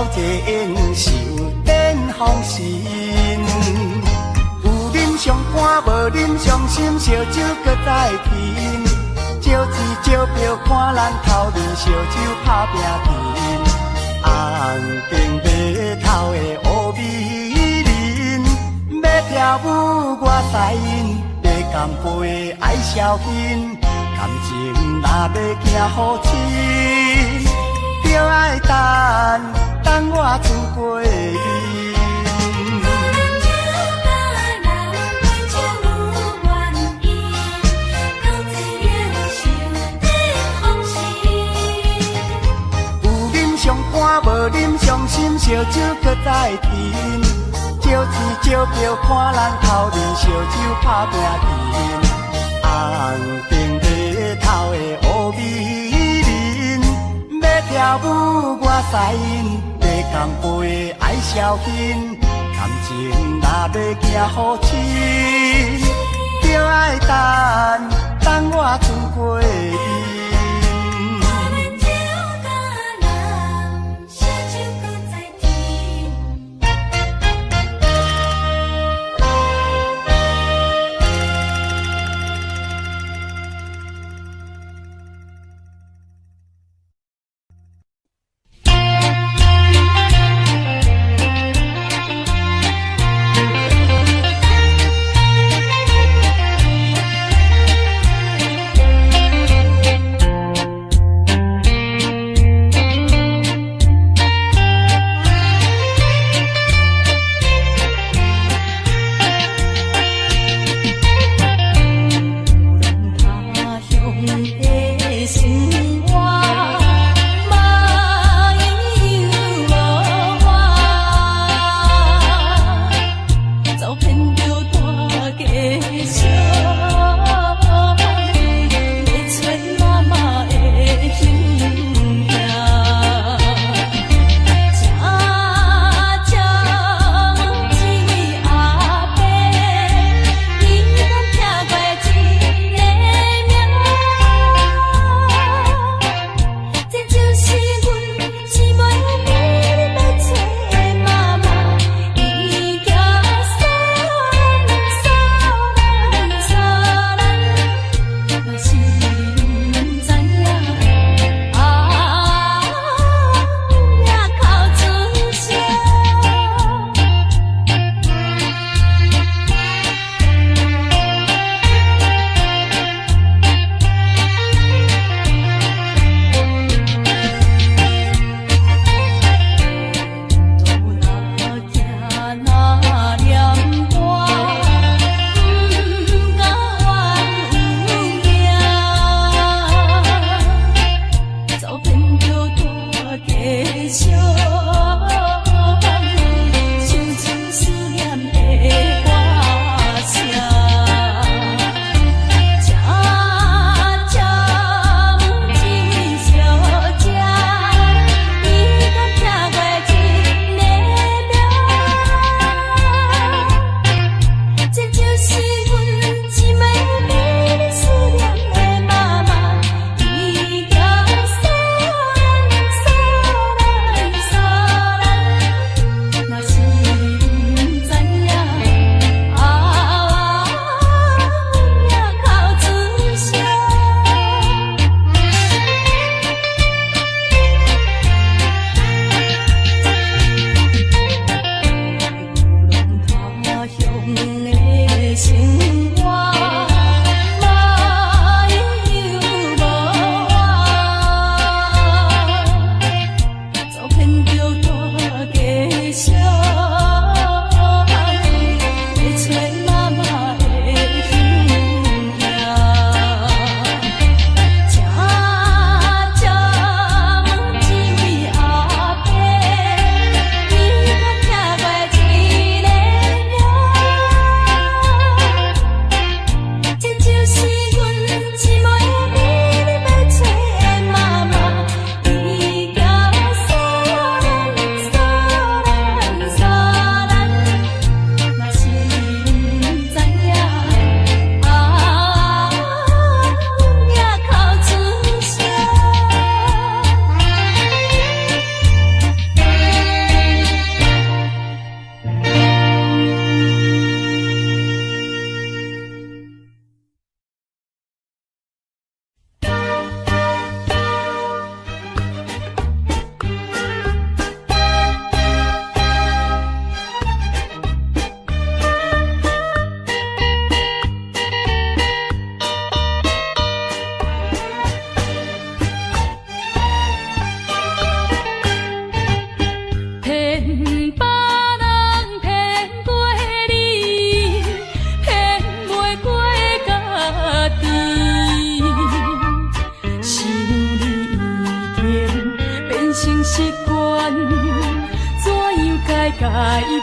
交际应酬展风神。有啉上肝，无啉上心，烧酒搁再添。招钱招票看咱头面，烧酒拍拼拼。红顶白头的乌美人，要跳舞我使因，要干杯爱消遣。感情若要行好深，就爱等我出过面。无啉伤心，烧酒搁再添。招钱招票看咱头面，烧酒拍拼拼。红顶白头的乌美人，要跳舞我使因，要干杯爱消遣。感情若要行好深，就爱等我出过面。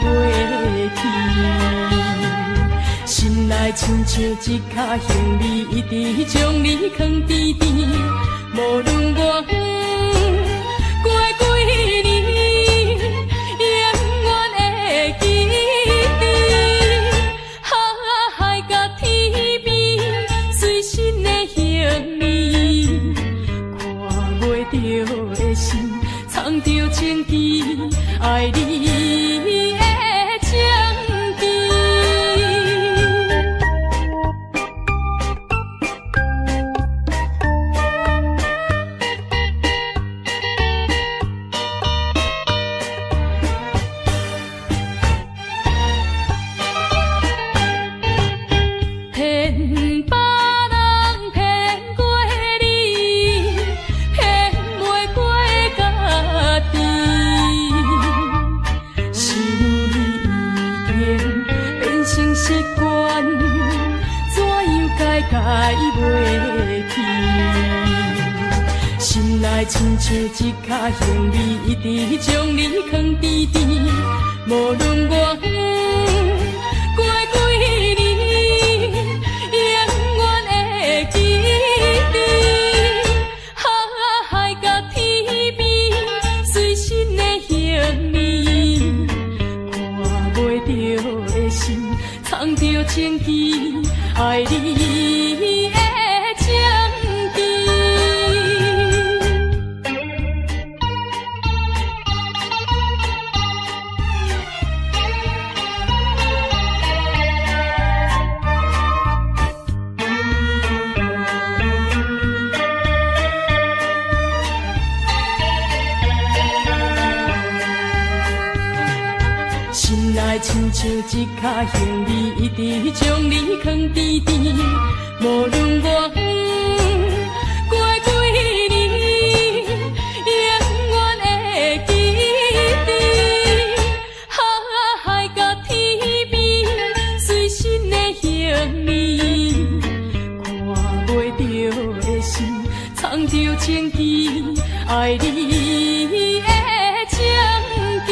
袂去。心内亲像一脚行李，一直将你藏甜甜。无论我过几年，永远会记得。海甲天边，随身的行李，看袂着的心，藏着情意，爱你的情意。心内亲像一脚行李，一直将你藏甜甜。无论我过几年，永远会记得。海甲天边，随身的行李，看袂着的心，藏着情意，爱你的情意。心内亲像一脚行李，一直将你藏甜甜。无论我过几年，永远会记得。海甲天边，随身的行李，看袂着的心，藏着情意，爱你的情意。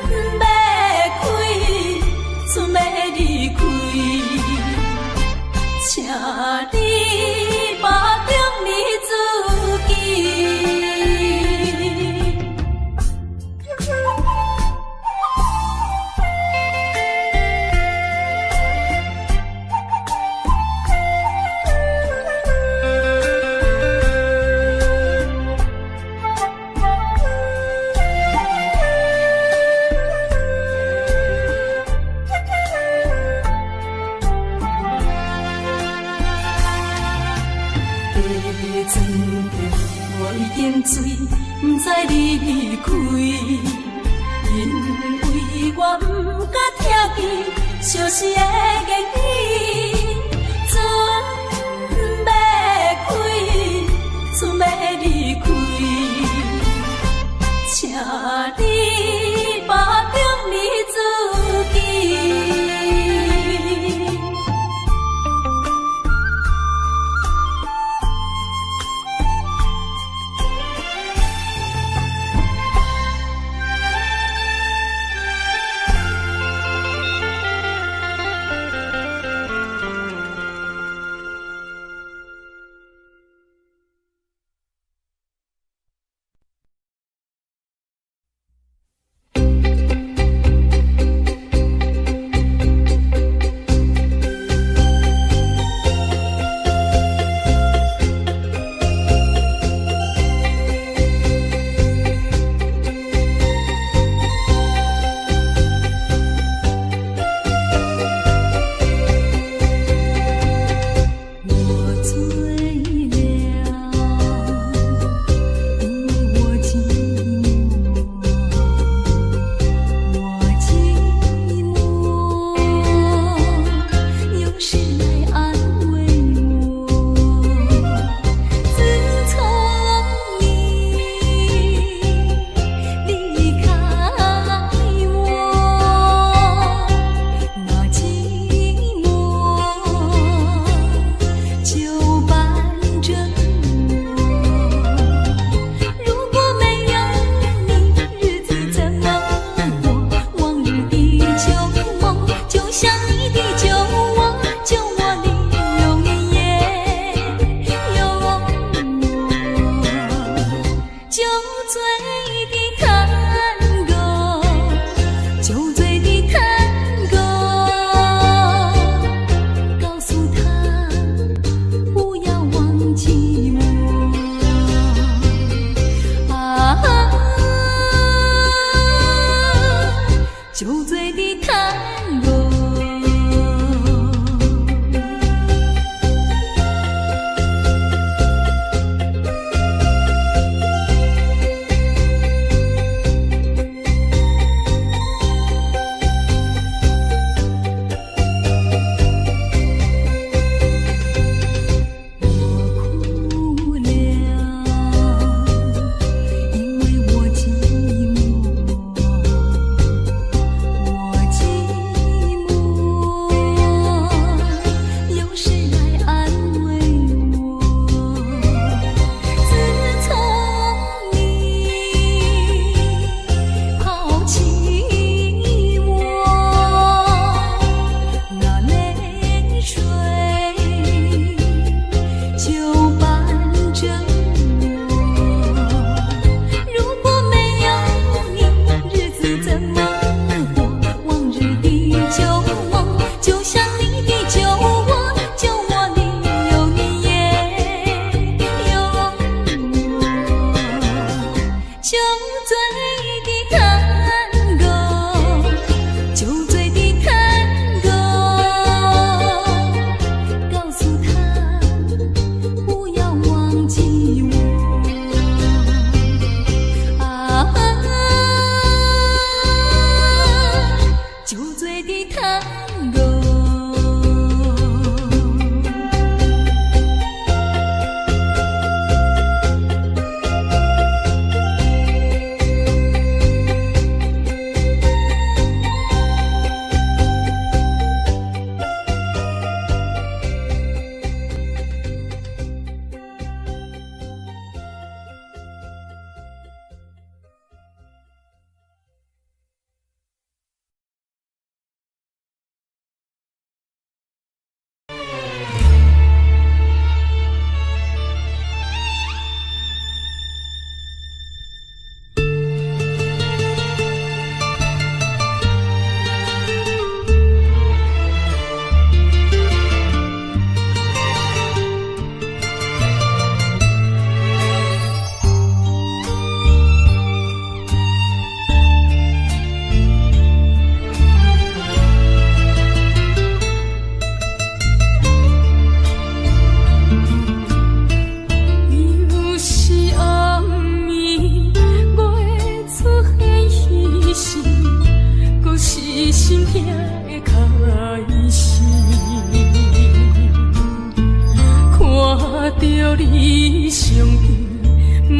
准备开，准备离开。不知你离开，因为我不敢听见相思的言语，船要开，船要离开，请你保重你自己。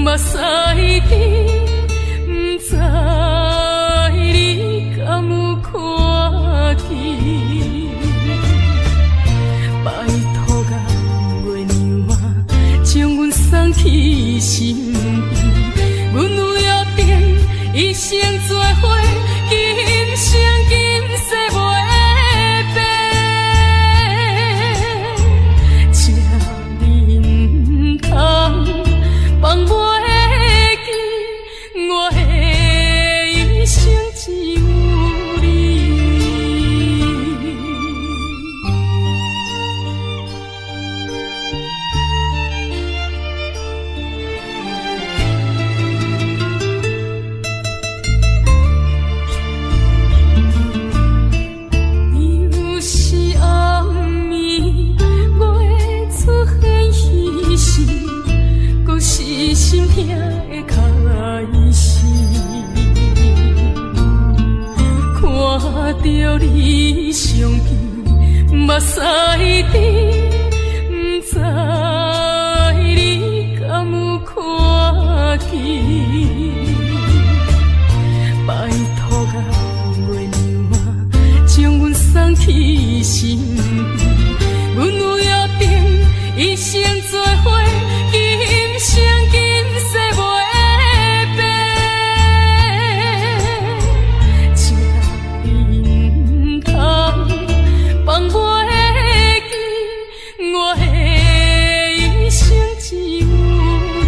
目屎滴，不知你敢有看见？拜托甲月娘啊，将阮送去身边，阮有约定，一生做伙，今生今世袂变。这面通放袂记，我的一生只有你。有时暗暝月出现彼时，搁是心痛的开始。看着你相片，目屎滴，不知你敢有看见？拜托甲月娘啊，将阮送去身边，阮有约定，一生做伙，今生今世袂变。这面通放袂记，我的一生只有你。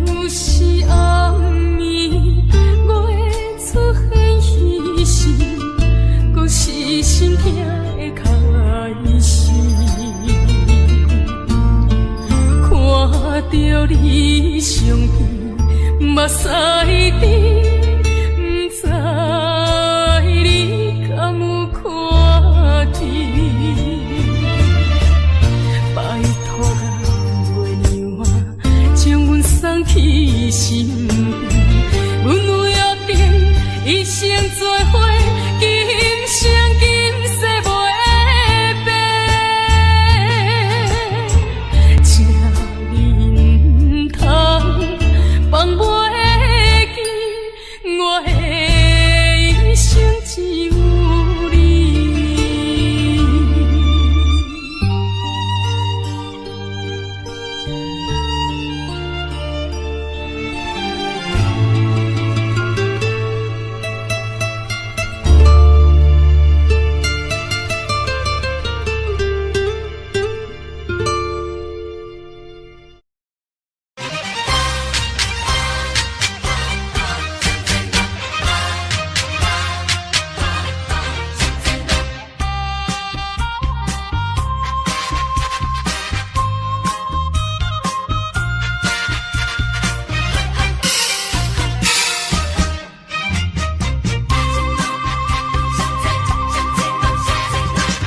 有时暗暝月出现彼时，搁是心痛的开始。看着你相片，目屎滴，不知你敢有看见？拜托甲月娘啊，将阮送去身边，阮有约定，一生做伙，今生今世袂变。这面通放袂记，我的一生只有你。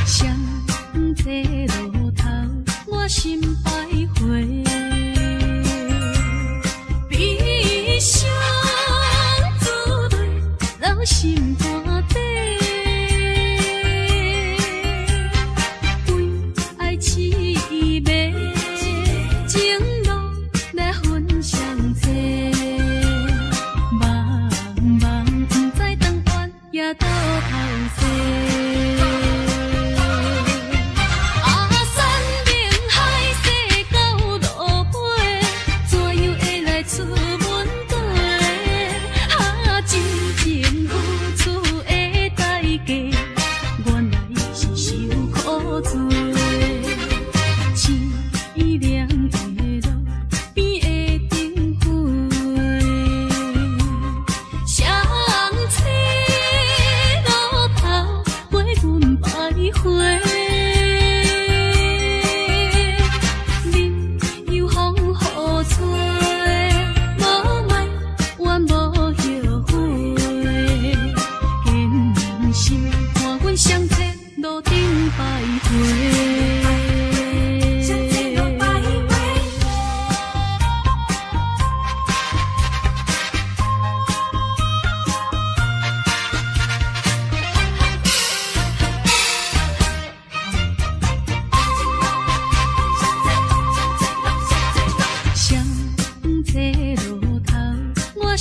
双这路头，我心徘徊，悲伤滋累留心肝底，为爱凄美，情路来分相册，茫茫不知东岸也到头西。出门回，啊，真情有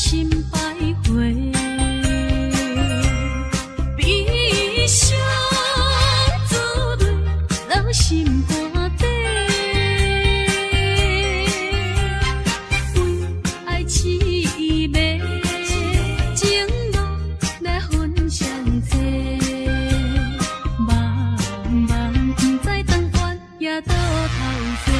心徘徊。悲伤滋累人心肝底，为爱凄美，情路来分相济。茫茫不知长远也倒头西。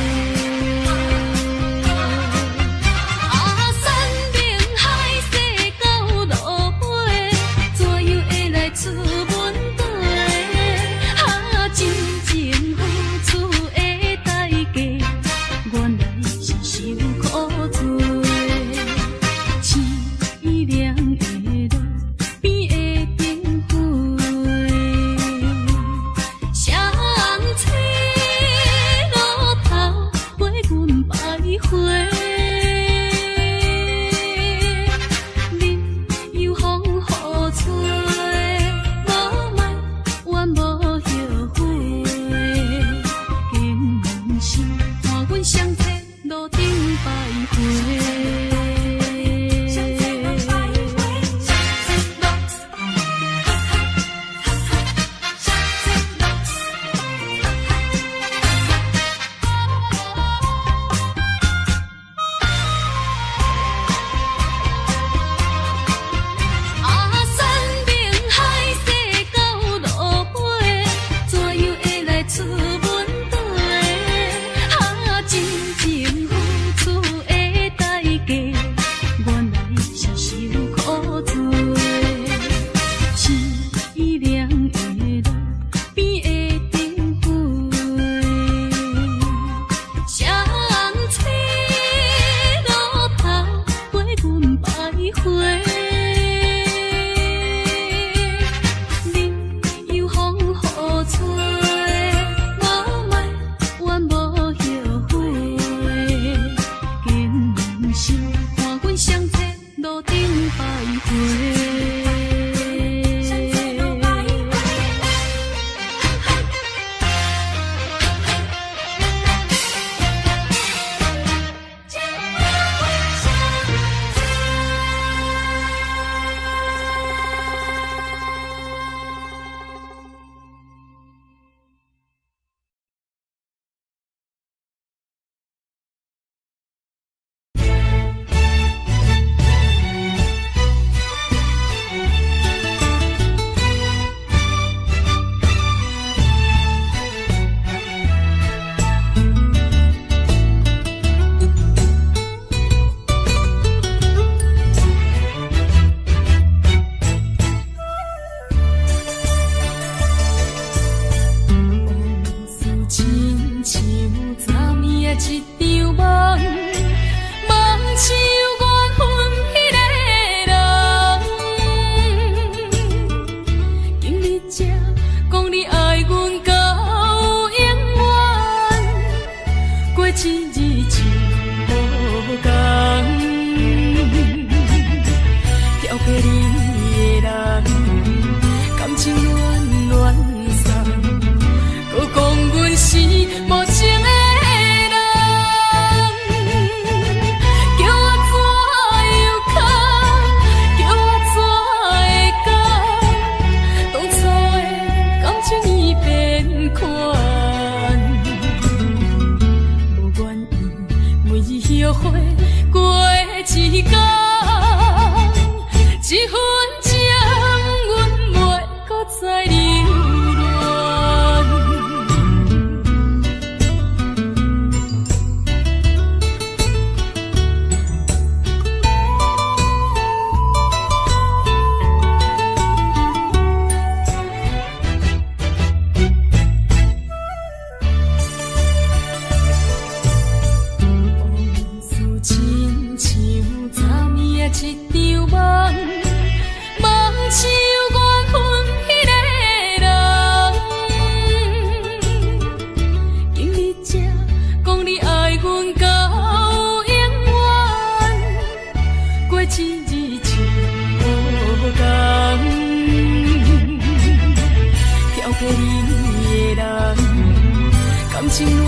情乱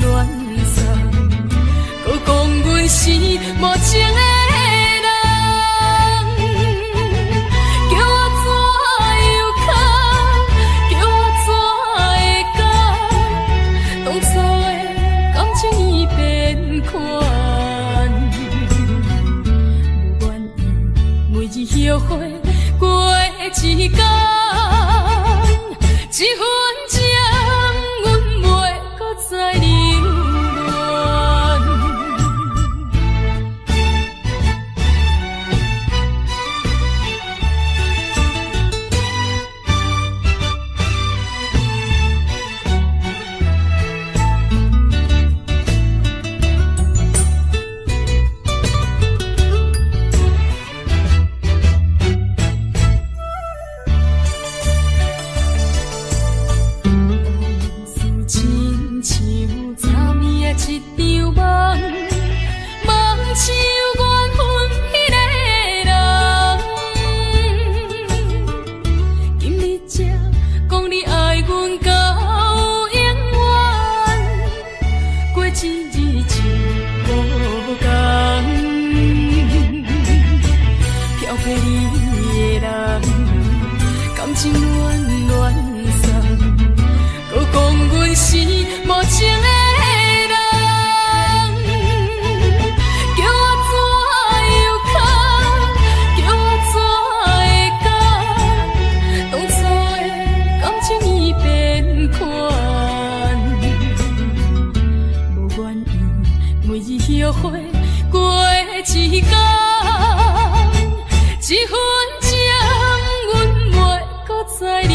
乱散，搁讲阮是无情的人。以后悔过一天，一分钟阮袂搁再留恋。后悔过一天，一分钟阮袂搁再留恋。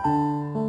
啊。